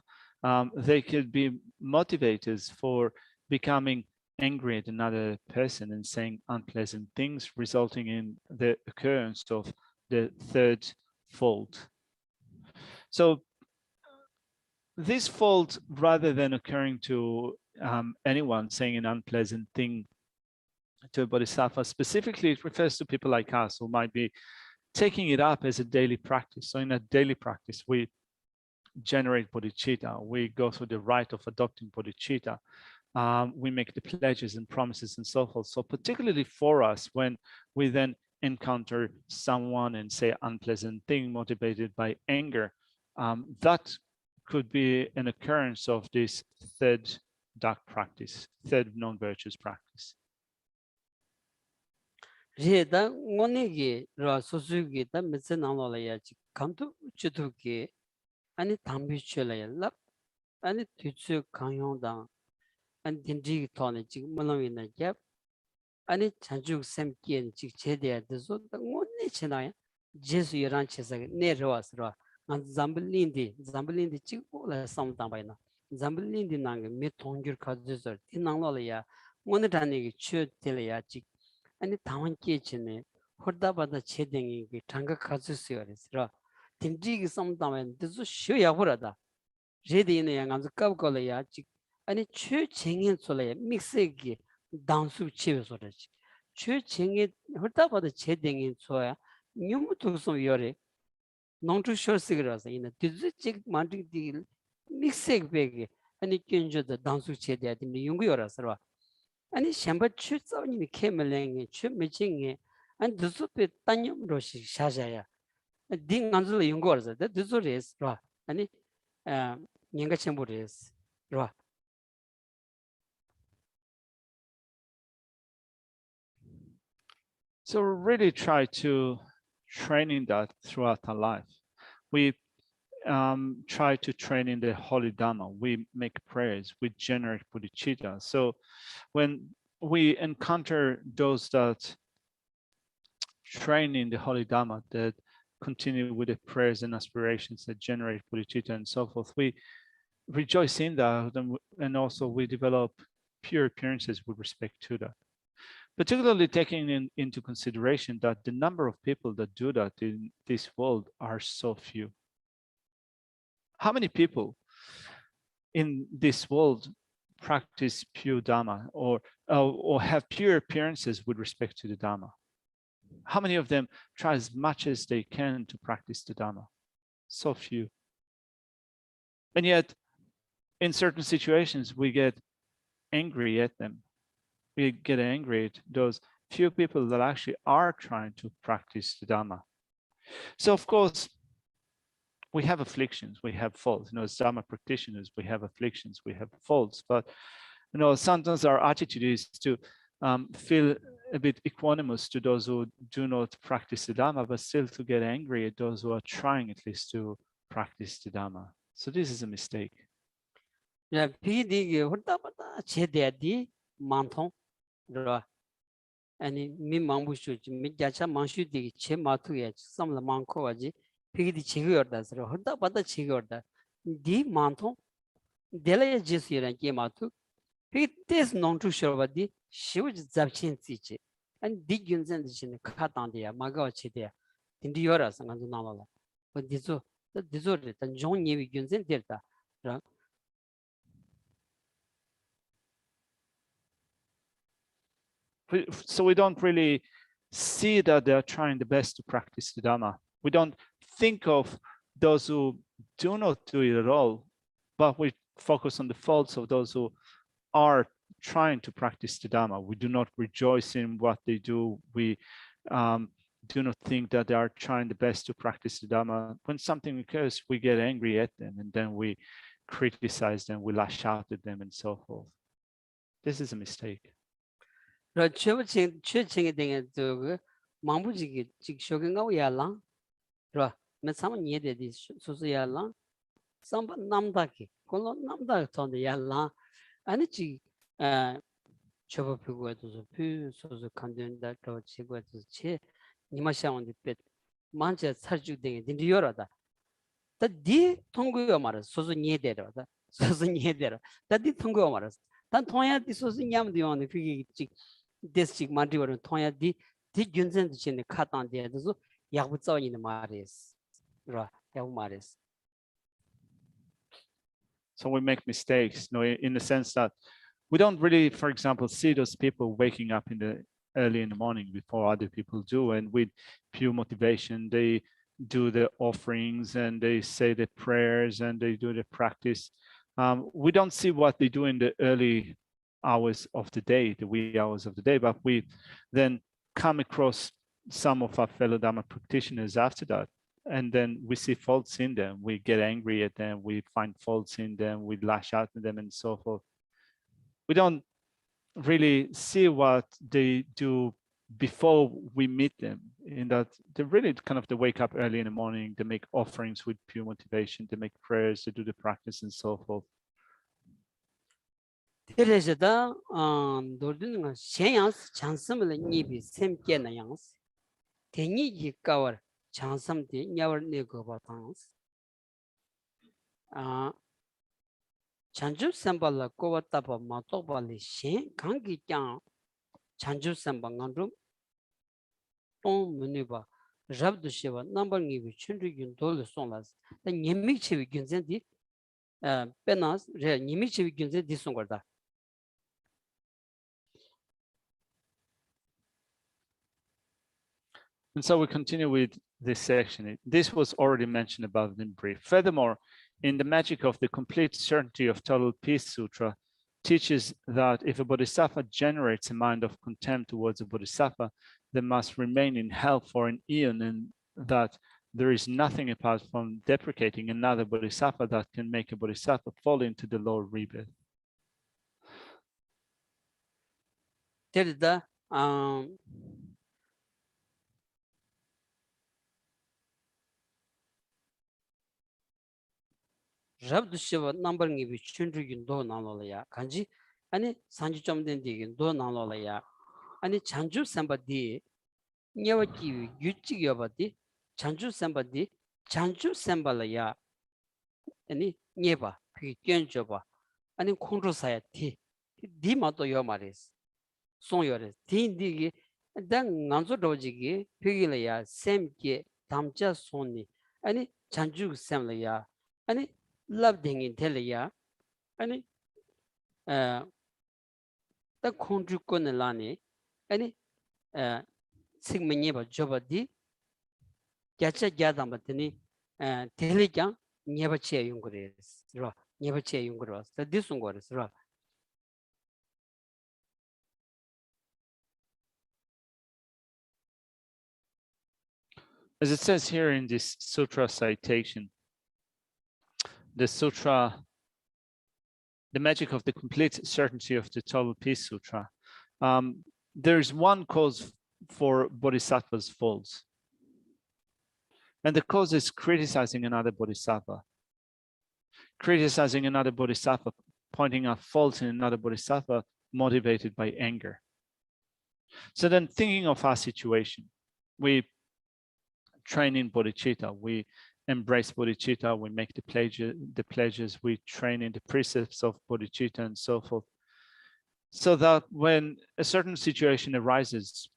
they could be motivators for becoming angry at another person and saying unpleasant things, resulting in the occurrence of the third fault. So this fault, rather than occurring to anyone saying an unpleasant thing to a bodhisattva, specifically it refers to people like us who might be taking it up as a daily practice. So in a daily practice, we generate bodhicitta, we go through the rite of adopting bodhicitta, we make the pledges and promises and so forth. So particularly for us, when we then encounter someone and say unpleasant thing motivated by anger, that could be an occurrence of this third dark practice, third non-virtuous practice. 제다 원에게 소수기다 메세나로라야지 감도 주도게 아니 담비출라야 아니 뒤츠 강용당 아니 딘지 토네 지금 물론이나 갭 아니 자주 샘기엔 지 제대야돼서 원내 지나야 제수 이란 체사 내려와서 안 잠블린디 찍고라 상담바이나 잠블린디 나게 미 통줄 가져서 디낭로라야 오늘 단에게 취tel야 지 아니 당원께 지네 허다바다 제댕이 그 장가 가졌어요 그래서 딘지기 상담에 뜻이 쉬어야 버려다 제대는 양아서 까불거려야 지 아니 최쟁인 소리에 믹스기 단수 치워서지 최쟁이 허다바다 제댕이 소야 뉴무도서 요래 Non-Virtuous 이나 디지직 만디디 믹스백이 아니 견저도 단수 체대야데 용구여라서 아니 샴바 추서니 케멜랭이 추미징이 안 드스페 단념로시 샤자야 딩안줄 용거서 드즈레스 라 아니 냥가 쳔보레스 라 So we really try to training that throughout our life. We try to train in the Holy Dhamma. We make prayers. We generate bodhicitta. So when we encounter those that train in the Holy Dhamma, that continue with the prayers and aspirations that generate bodhicitta and so forth, we rejoice in that, and also we develop pure appearances with respect to that. Particularly taking into consideration that the number of people that do that in this world are so few. How many people in this world practice pure Dhamma or have pure appearances with respect to the Dhamma? How many of them try as much as they can to practice the Dhamma? So few. And yet, in certain situations, we get angry at them. We get angry at those few people that actually are trying to practice the Dhamma. So of course, we have afflictions, we have faults. As Dhamma practitioners, we have afflictions, we have faults. But sometimes our attitude is to feel a bit equanimous to those who do not practice the Dhamma, but still to get angry at those who are trying at least to practice the Dhamma. So this is a mistake. 야 비디게 홀다바다 제대디 만통 라 아니 미망부슈지 미자차 망슈디 제 마투에 삼라 망코가지 비디 지거다서 홀다바다 지거다 디 만통 델레 제스이란 게 마투 비테스 non-Virtuous 시우지 잡친지지 아니 디균전지는 카탄데야 마가치데 딘디여라서 간도 나와라 디조르 단 종니비 균전데다 라 So we don't really see that they're trying the best to practice the Dhamma. We don't think of those who do not do it at all, but we focus on the faults of those who are trying to practice the Dhamma. We do not rejoice in what they do. We do not think that they are trying the best to practice the Dhamma. When something occurs, we get angry at them and then we criticize them, we lash out at them and so forth. This is a mistake. 라 최칭이 되게 그 망부지기 직쇼경가 야라 라 매사만 예데디 소소야라 삼바 남다기 콜로 남다 ton데 야라 아니지 저버피고에도 피 소소 간된다 더 치고에도 치 니마샤온데 เป็ 만제 살주되게 딘디여라다 다디 통고요 말아 소소 예데라다 소소 예데라 다디 통고요 말아 단 통야디 소소 냠디오네 피기 디스틱 만디버는 통야디 디균전도 진에 카탄데도 야부자원이 말이스 라 야부 말이스. So we make mistakes, in the sense that we don't really, for example, see those people waking up early in the morning before other people do, and with pure motivation, they do the offerings and they say the prayers and they do the practice. We don't see what they do in the early hours of the day, the wee hours of the day, but we then come across some of our fellow Dhamma practitioners after that, and then we see faults in them. We get angry at them. We find faults in them. We lash out at them and so forth. We don't really see what they do before we meet them, in that they really kind of, they wake up early in the morning, they make offerings with pure motivation, they make prayers, they do the practice and so forth. 그래서다 노르는 셴양스 장섬을 니비 샘께나 양스 대니기 까월 장섬디 냐월 내거 바탕스 chanju samba la ko ta pa ma to ba le shin gang gi kyang chanju samba ngandru ton menu ba rab du she ba number ngi bi chun ri gyun do le song la da nyemi che bi gyun zen di penas re nyemi che bi gyun zen di song da. And so we continue with this section. This was already mentioned above in brief. Furthermore, in the Magic of the Complete Certainty of Total Peace Sutra, teaches that if a bodhisattva generates a mind of contempt towards a bodhisattva, they must remain in hell for an eon, and that there is nothing apart from deprecating another bodhisattva that can make a bodhisattva fall into the lower rebirth. Rab du shiva number ngi bi chun ri gyun do na lo ya kanji ani sanji chom den di gyun do na lo ya ani chanju samba di nyawa ki yu chi yo ba di chanju samba di chanju samba la ya ani nye ba pi kyen jo ba ani khongro sa ya di ma to yo ma res song yo res di gi dan nganzo do ji gi pi gi la ya sem ge damja son ni ani chanju sem la ya ani love dingin telya ani ta khondru ko ne lani ani sigmenye ba joba di gyacha gyada matni telya nyeba che yungres ro nyeba che yungros ta disungores ro. As it says here in this sutra citation, the sutra, the Magic of the Complete Certainty of the Total Peace Sutra, there's one cause for bodhisattva's faults. And the cause is criticizing another bodhisattva. Criticizing another bodhisattva, pointing out faults in another bodhisattva motivated by anger. So then, thinking of our situation, we train in bodhicitta, we embrace bodhicitta, we make the pledges, we train in the precepts of bodhicitta and so forth, so that when a certain situation arises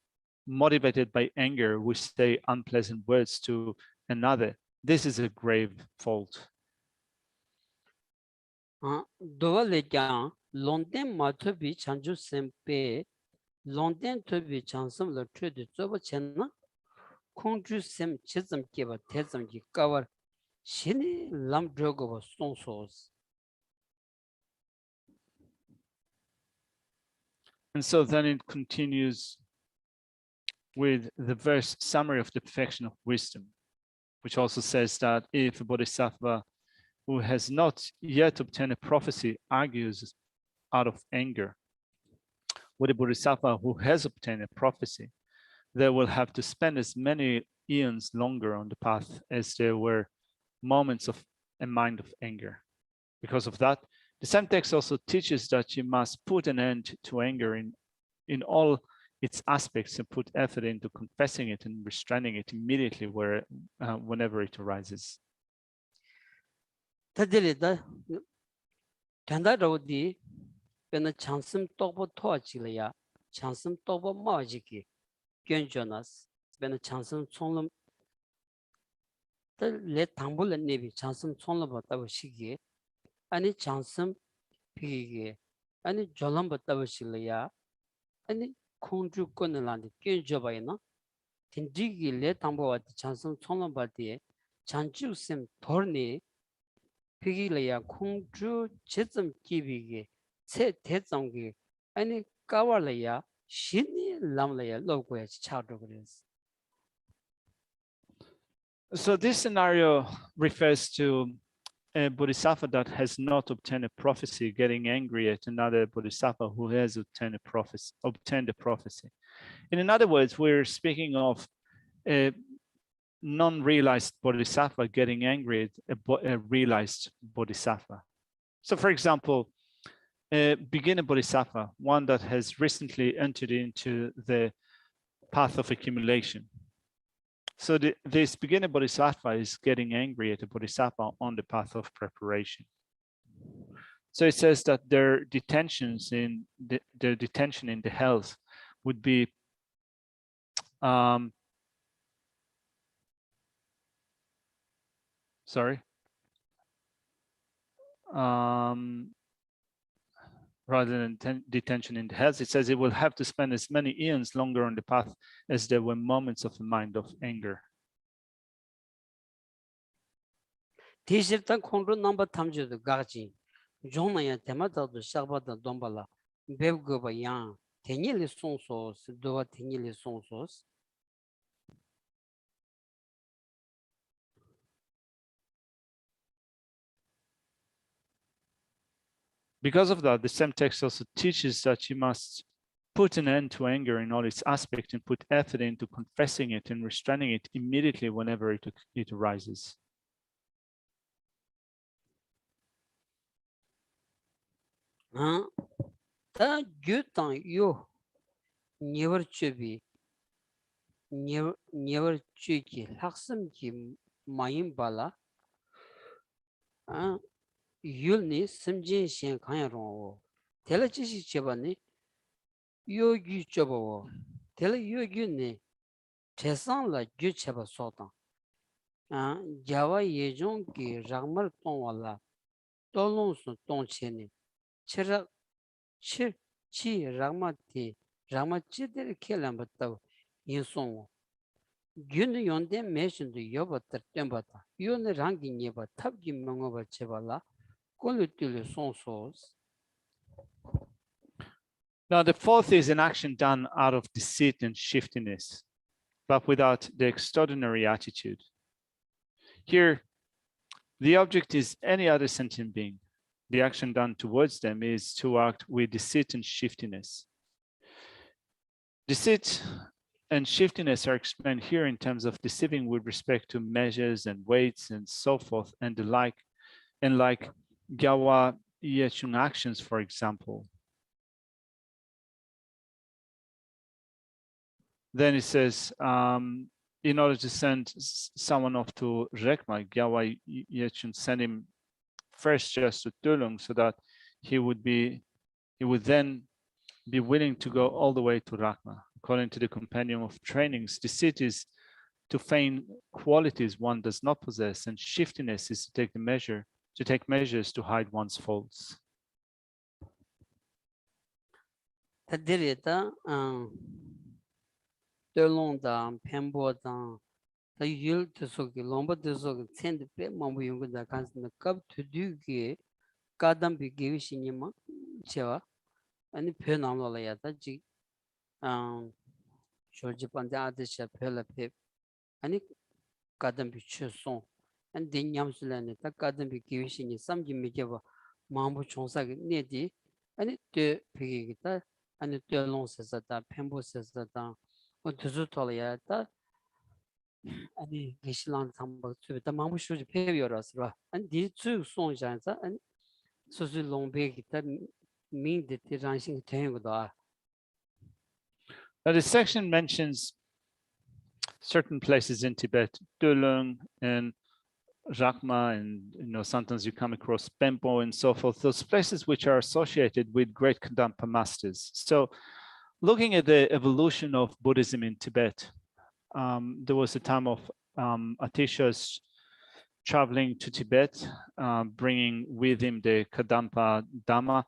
motivated by anger, we say unpleasant words to another. This is a grave fault. Longden matobi chanju sempe longden tobi chansam la trade zoba chenna khongju sem chizam keba tezam gi kawar shini lam drogo song sos. And so then it continues with the verse summary of the perfection of wisdom, which also says that if a bodhisattva who has not yet obtained a prophecy argues out of anger with a bodhisattva who has obtained a prophecy, they will have to spend as many eons longer on the path as there were moments of a mind of anger. Because of that, the same text also teaches that you must put an end to anger in all its aspects and put effort into confessing it and restraining it immediately whenever it arises. Tadilida Tanda Rodi Bena Chansum Tobo Toachilea, Chansum Tobo Majiki, Gyan Jonas, Bena Chansum Sonlum, the let Tambul and Navy, Chansum Sonlabatawashi, any Chansum Pigi, any Jolambatawashilea, any Kondru Konaland, Gyan Jobaina, Tindigi let Tambo at the Chansum Sonlabati, Chanchu Sim Torni. 피기래야 공주 제점 기비게 세 대정기 아니 까war래야 신이 남래야 로고야 차도 그랬어. So this scenario refers to a bodhisattva that has not obtained a prophecy getting angry at another bodhisattva who has obtained a prophecy. In other words, we're speaking of a non-realized bodhisattva getting angry at a realized bodhisattva. So for example, a beginner bodhisattva, one that has recently entered into the path of accumulation. So this beginner bodhisattva is getting angry at the bodhisattva on the path of preparation. So it says that their detention in the hells would be rather than detention in the hells, it says it will have to spend as many eons longer on the path as there were moments of the mind of anger. 디실탄 콘로 넘버 탐주도 가지 종나야 테마다도 샤바다 돈발라 베브거바 양 테닐리 송소스 도와 테닐리 송소스 Because of that, the same text also teaches that you must put an end to anger in all its aspects and put effort into confessing it and restraining it immediately whenever it arises. 다 규탄 요 니버츠비 니버츠기 학습기 마임발라 율니 심진신 강야로 텔레지시 제반니 요기 쩌보 텔레 요기니 대상라 규체바 소다 자와 예종기 랑말 똥발라 돌롱스 똥체니 치라 치 랑마티 랑마치들 켈람바타 인송 균의 연대 매신도 여버터 땜바다 요네 랑기 예바 탑기 명어바 제발라 꼴르tille sonsos. Now the fourth is an action done out of deceit and shiftiness, but without the extraordinary attitude. Here, the object is any other sentient being. The action done towards them is to act with deceit and shiftiness. Deceit and shiftiness are explained here in terms of deceiving with respect to measures and weights and so forth and the like, and like Gyawa Yechung actions, for example. Then it says, in order to send someone off to Rekma, Gyawa Yechung send him first just to Tulung so that he would then be willing to go all the way to Rakma. According to the compendium of trainings, deceit is to feign qualities one does not possess, and shiftiness is to take measures to hide one's faults. 다들이다 돌롱다 펜보다 다 율트속이 롬바드속 챈드페 마부 용거다 간스나 갑 투두게 가담 비게위시니마 제와 아니 페나몰라야다 지 쇼지반데 아드샤 펠라페 아니 가담 비추송 안 딩냠슬라네 다 가담 비게위시니 삼기 미게바 마부 총사게 네디 아니 데 비게기다 아니 돌롱세사다 펜보세사다 어두즈톨야다 아니 게실랑 삼박 주다 마부 쇼지 페비어라스라 아니 디츠 송장자 아니 소스 롱베기다 민데 장신 태고다. Now this section mentions certain places in Tibet, Tulung and Rakma, and sometimes you come across Pempo and so forth, those places which are associated with great Kadampa masters. So looking at the evolution of Buddhism in Tibet, there was a time of Atishas traveling to Tibet, bringing with him the Kadampa Dhamma,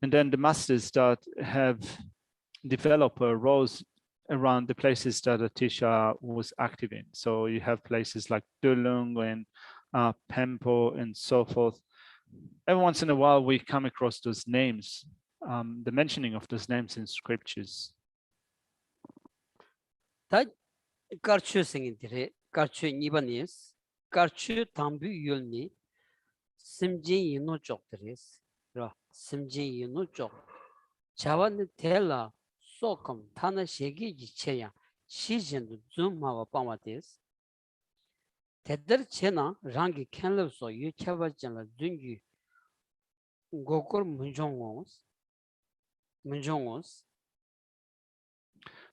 and then the masters that have developed arose around the places that Atisha was active in. So you have places like Tulung and Pempo and so forth. Every once in a while, we come across those names, the mentioning of those names in scriptures. 다 karchu 생인들의 karchu 니바니스 karchu tambu yulni simjin yinu chokteres ra simjin yinu chok chawan tela sokam thana shegi ji cheya shijin zum mawa pamates tedder chena rangi kenlo so yu chaba jala dungi gokor munjongos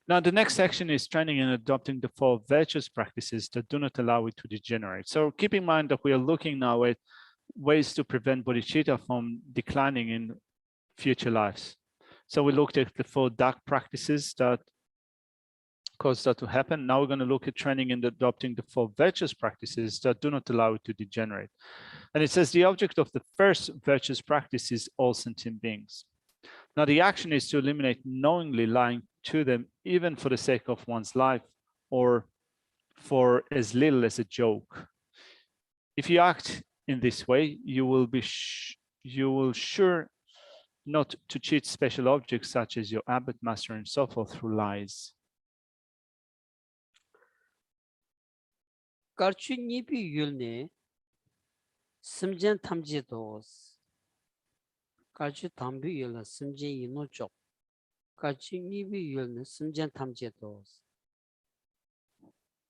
Now, the next section is training in adopting the 4 virtuous practices that do not allow it to degenerate. So keep in mind that we are looking now at ways to prevent bodhicitta from declining in future lives. So we looked at the 4 dark practices that cause that to happen. Now we're going to look at training in adopting the 4 virtuous practices that do not allow it to degenerate. And it says the object of the first virtuous practice is all sentient beings. Now the action is to eliminate knowingly lying to them, even for the sake of one's life or for as little as a joke. If you act in this way, you will sure not to cheat special objects such as your abbot, master, and so forth through lies. karchu nipi yulne simjen tamji dos karchu tambu yulna simjen yinu chok karchu nipi yulne simjen tamji dos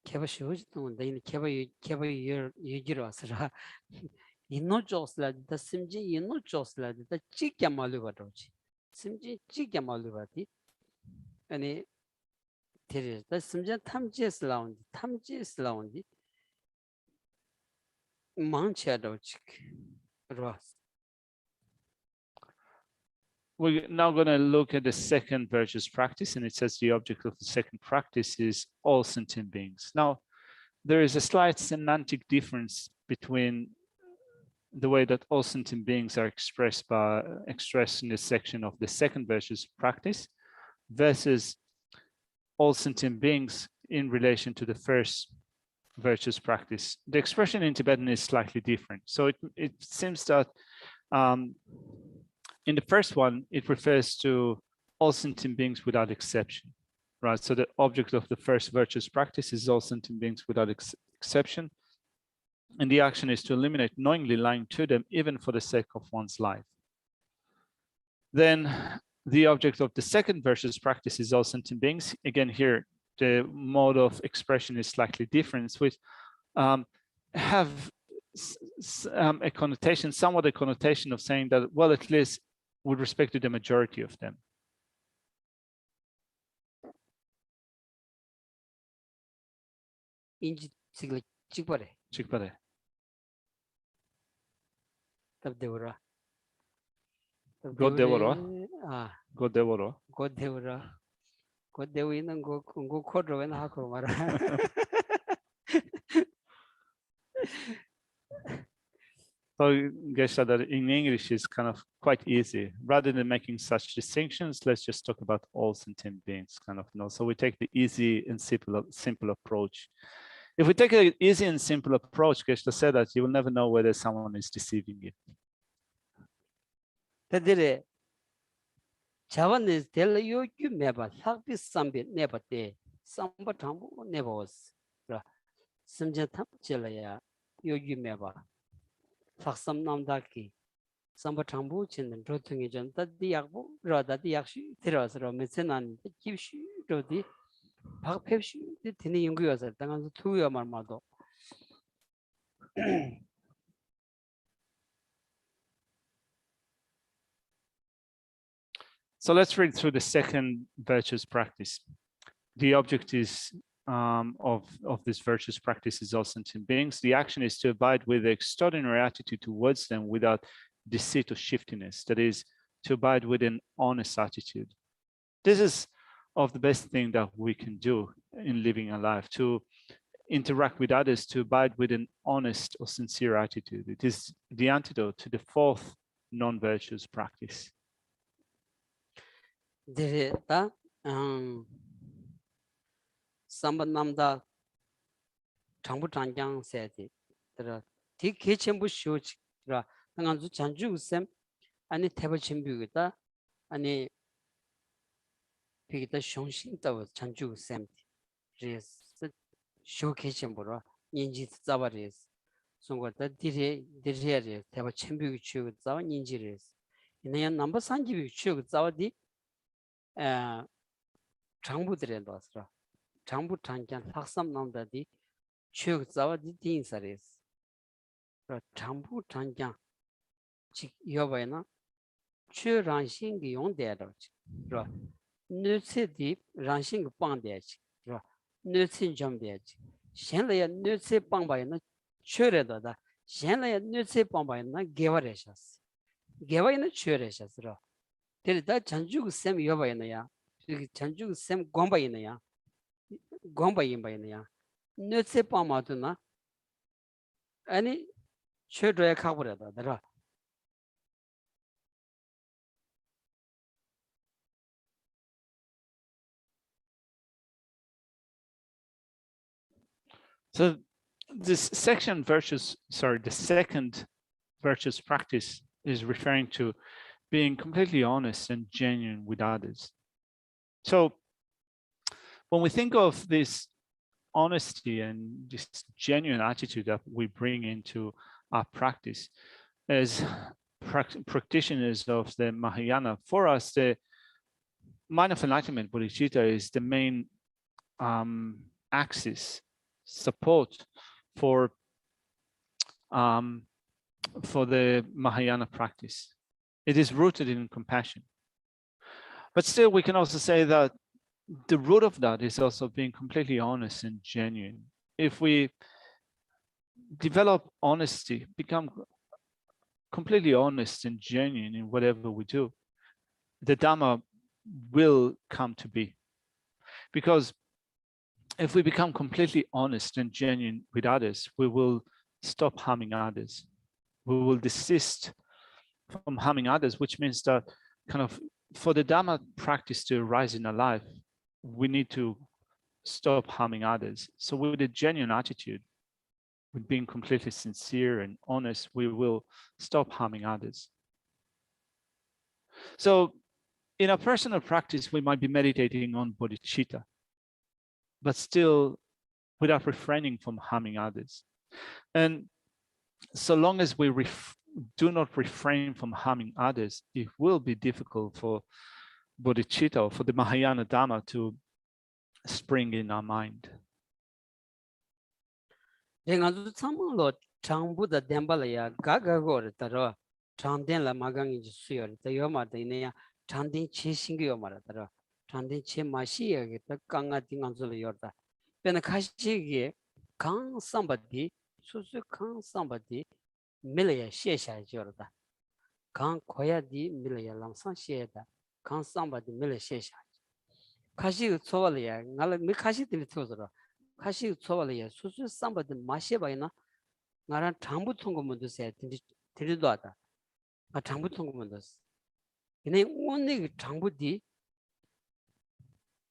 keba shivuji tongda yini keba yugiro asra yinu choksla da simjen yinu choksla da chikya malu badoji simjen chikya malu badi yani teri da simjen tamji eslaundi We're now going to look at the second virtuous practice, and it says the object of the second practice is all sentient beings. Now, there is a slight semantic difference between the way that all sentient beings are expressed in this section of the second virtuous practice versus all sentient beings in relation to the first virtuous practice. The expression in Tibetan is slightly different. So it seems that in the first one, it refers to all sentient beings without exception, right? So the object of the first virtuous practice is all sentient beings without exception. And the action is to eliminate knowingly lying to them, even for the sake of one's life. Then the object of the second virtuous practice is all sentient beings. Again, here, the mode of expression is slightly different, which have a connotation, somewhat a connotation of saying that, well, at least with respect to the majority of them. 인지 찍버래. Chikpare. 답대우라. Godevoro. 아, Godevoro. god대우라. god대우 있는 거 코드로 왜 나하고 말아. So Geshe, that in English is kind of quite easy. Rather than making such distinctions, let's just talk about all sentient beings, kind of, you know. So we take the easy and simple approach. If we take an easy and simple approach, Geshe said that you will never know whether someone is deceiving you. 그들의 자원을 될 요구 매바 학비 삼비 내버때 삼바 장부 내버스. 그라 심지 탐질이야 요구 매바. 학삼 남다기 삼바 장부 진는 조통이 전 다디약부 라다디 약시 들어서 메세난 기시 로디 박페시 되는 연구여서 당한 투여 말마도 So let's read through the second virtuous practice. The object is of this virtuous practice is all sentient beings. The action is to abide with the extraordinary attitude towards them without deceit or shiftiness. That is, to abide with an honest attitude. This is of the best thing that we can do in living a life, to interact with others, to abide with an honest or sincere attitude. It is the antidote to the fourth non-virtuous practice. 데레다 삼반남다 장부 장장 세지 들어 디 개천부 쇼치라 당한주 잔주쌤 아니 태버 준비겠다 아니 비기다雄心的 잔주쌤 그래서 쇼 개천부로 인지 잡아리스 송거다 디레레 대바 첨비기 추고 자와 닌지레스 이내야 넘버 산지비 추고 자와디 장부들에 넣었어 장부 장장 학삼 남다디 추고 자와디 딘사레스 장부 장장 즉 여바이나 추란신기 용대로 그 느세디 란신기 빵대지 그 느신 점대지 현래의 느세 빵바이나 추레도다 현래의 느세 빵바이나 개발해셨어 개발이나 추레셨어 데리다 전주국 셈 여바이나야 그 전주국 셈 공바이나야 공바이바이나야 느세 빵마도나 아니 추레에 가버려다 들어 So this section the second virtuous practice is referring to being completely honest and genuine with others. So when we think of this honesty and this genuine attitude that we bring into our practice as practitioners of the Mahayana, for us, the mind of enlightenment, bodhicitta, is the main axis, support for the Mahayana practice. It is rooted in compassion. But still, we can also say that the root of that is also being completely honest and genuine. If we develop honesty, become completely honest and genuine in whatever we do, the Dhamma will come to be. Because if we become completely honest and genuine with others, we will stop harming others. We will desist from harming others, which means that kind of for the Dhamma practice to arise in our life, we need to stop harming others. So with a genuine attitude, with being completely sincere and honest, we will stop harming others. So in our personal practice, we might be meditating on bodhicitta, but still without refraining from harming others. And so long as we do not refrain from harming others, it will be difficult for bodhicitta, or for the Mahayana Dhamma, to spring in our mind. 내가도 참으로 장부다 덴발이야 가가고를 따라 장된라 마강이 수요를 더 요마되네야 장된 최신기 요마라 따라 장된 최 마시야게 더 강가 딩안줄을 요다 변에 가시기에 강 삼바디 수수 강 삼바디 밀어야 시에샤 줘다 강 고야디 밀어야 람상 시에다 강 삼바디 밀어 시에샤 가시 초월이야 나를 미 가시들이 터서라 가시 초월이야 수수 삼바디 마시바이나 나랑 장부 통고문도 세 들이도 하다 아 장부 통고문도 근데 오늘 장부디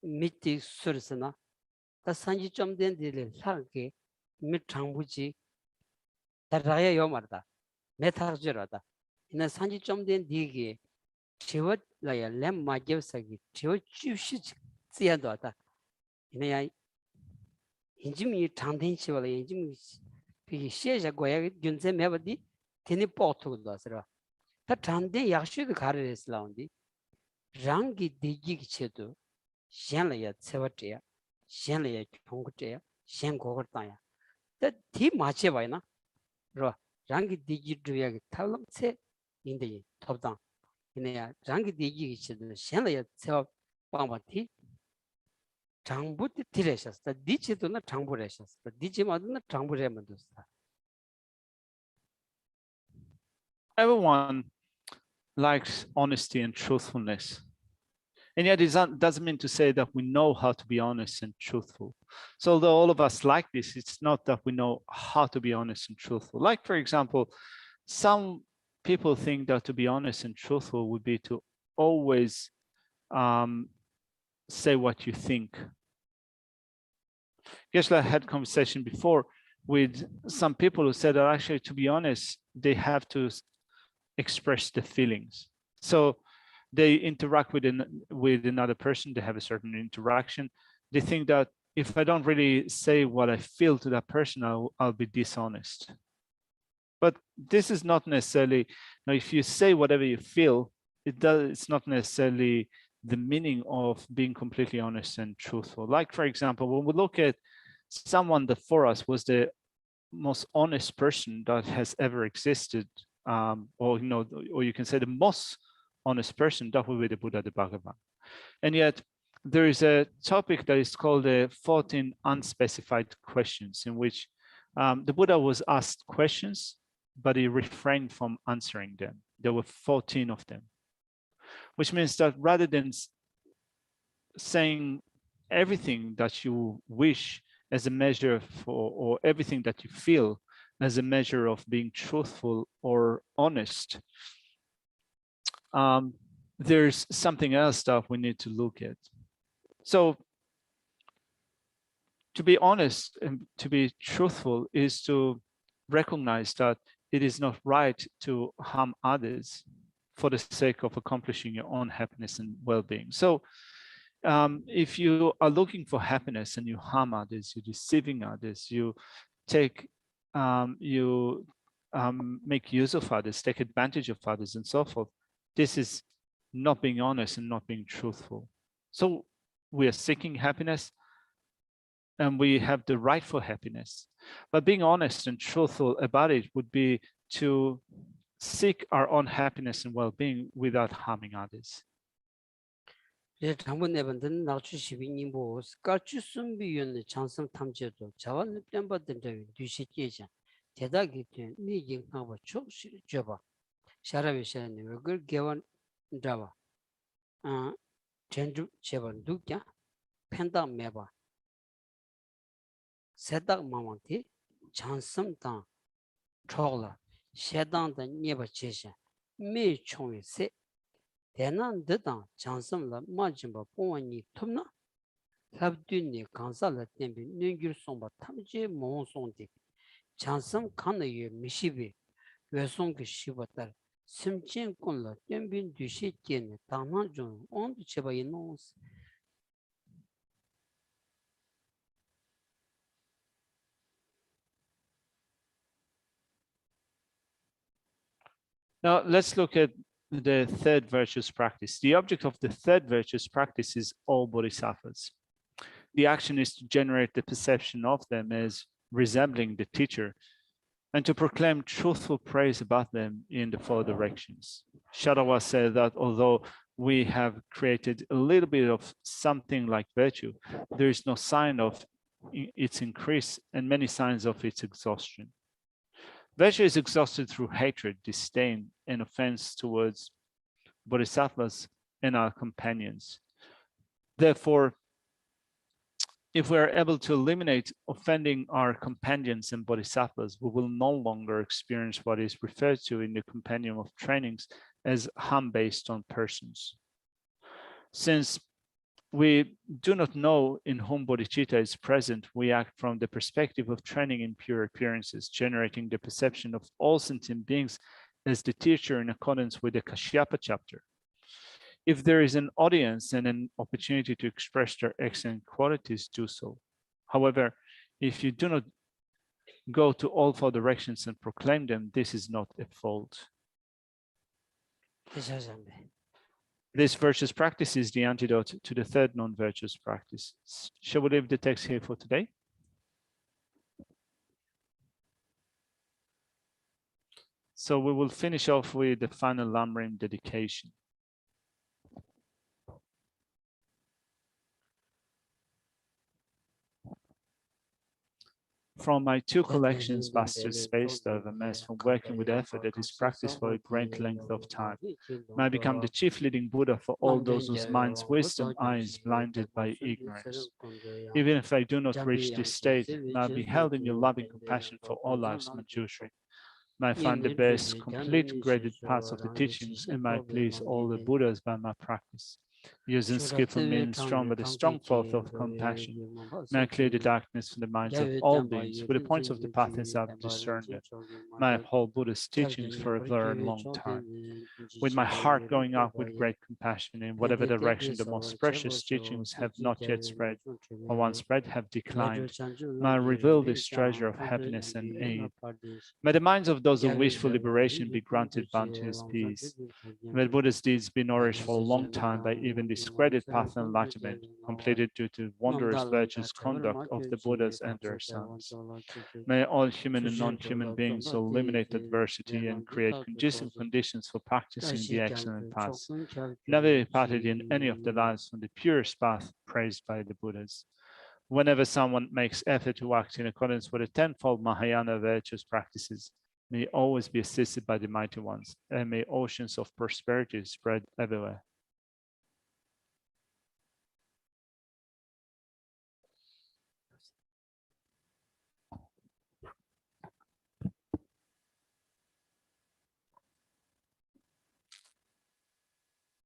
밑에 소리스나 다 산지 좀 된들을 살게 밑 장부지 다라야 요 말다 메타르저라다 이나 산지 좀 된 뒤게 지워라야 렘 마게서기 지워 주시 지야도 하다 이나야 인지미 장된 시월에 인지미 그 시에자 고야 균세 매버디 테니 포토도 하서라 다 장된 약수도 가르레스 라운디 랑기 디기기 체도 샹라야 세버트야 샹라야 총고트야 샹고거다야 다 마체 봐이나 로 랑기 디기드야 탈럼체 인데 톱당 이내야 랑기 디기기 체도 샹라야 세버 빵바티 장부티 디레셨다 디치도나 장부레셨다 디치마도나 장부레만도스다 Everyone likes honesty and truthfulness. And yet it doesn't mean to say that we know how to be honest and truthful. So although all of us like this, it's not that we know how to be honest and truthful. Like, for example, some people think that to be honest and truthful would be to always say what you think. Geshe had a conversation before with some people who said that actually, to be honest, they have to express the feelings. So they interact with another person, they have a certain interaction. They think that if I don't really say what I feel to that person, I'll be dishonest. But this is not necessarily, now if you say whatever you feel, it's not necessarily the meaning of being completely honest and truthful. Like, for example, when we look at someone that for us was the most honest person that has ever existed, or you can say the most honest person, that would be the Buddha, the Bhagavan. And yet there is a topic that is called the 14 unspecified questions, in which the Buddha was asked questions, but he refrained from answering them. There were 14 of them, which means that rather than saying everything that you wish as a measure for, or everything that you feel as a measure of being truthful or honest, there's something else that we need to look at. So to be honest and to be truthful is to recognize that it is not right to harm others for the sake of accomplishing your own happiness and well-being. So if you are looking for happiness and you harm others, you're deceiving others, you take, make use of others, take advantage of others, and so forth, this is not being honest and not being truthful. So we are seeking happiness, and we have the right for happiness. But being honest and truthful about it would be to seek our own happiness and well-being without harming others. 예, 장본 내반든 나주 시비님보 스카츠 순비윤의 장성 탐지도 자원 땜받던 저 뒤시께자 대다기 때 니징하고 초시 줘봐 샤라비샤니 왜그 개원 잡아 전주 제번 누냐 팬다 매봐 세닥 마만티 장성당 초라 셰당다 니바 제샤 미 총이 세 대난 드당 장성라 마진바 봉원이 톱나 합드니 간살라 템비 능규 송바 탐지 몽송디 장성 칸의 미시비 외송기 시바달 심진군라 템빈 뒤시께네 당난 중 온도 제바 이노스. Now let's look at the third virtuous practice. The object of the third virtuous practice is all bodhisattvas. The action is to generate the perception of them as resembling the teacher and to proclaim truthful praise about them in the four directions. Shadawa said that although we have created a little bit of something like virtue, there is no sign of its increase and many signs of its exhaustion. Virtue is exhausted through hatred, disdain, and offense towards bodhisattvas and our companions. Therefore, if we are able to eliminate offending our companions and bodhisattvas, we will no longer experience what is referred to in the compendium of trainings as harm based on persons. Since we do not know in whom bodhicitta is present, we act from the perspective of training in pure appearances, generating the perception of all sentient beings as the teacher in accordance with the Kashyapa chapter. If there is an audience and an opportunity to express their excellent qualities, do so. However, if you do not go to all four directions and proclaim them, this is not a fault. This virtuous practice is the antidote to the third non-virtuous practice. Shall we leave the text here for today? So we will finish off with the final Lamrim dedication. From my two collections, vast space that I've amassed from working with effort that is practiced for a great length of time, may I become the chief leading Buddha for all those whose minds' wisdom eyes blinded by ignorance. Even if I do not reach this state, may I be held in your loving compassion for all lives, Manjushri. May I find the best, complete, graded parts of the teachings, and may I please all the Buddhas by my practice. Using skillful means strong with a strong force of compassion. May I clear the darkness from the minds of all beings with the points of the paths I've discerned it. May I uphold Buddha's teachings for a very long time. With my heart going out with great compassion in whatever direction the most precious teachings have not yet spread, or once spread have declined, may I reveal this treasure of happiness and aid. May the minds of those who wish for liberation be granted bounteous peace. May Buddha's deeds be nourished for a long time by even discredited path and enlightenment, completed due to wondrous virtuous conduct of the Buddhas and their sons. May all human and non-human beings eliminate adversity and create conducive conditions for practicing the excellent paths, never departed in any of the lives from the purest path praised by the Buddhas. Whenever someone makes effort to act in accordance with the tenfold Mahayana virtuous practices, may always be assisted by the mighty ones, and may oceans of prosperity spread everywhere.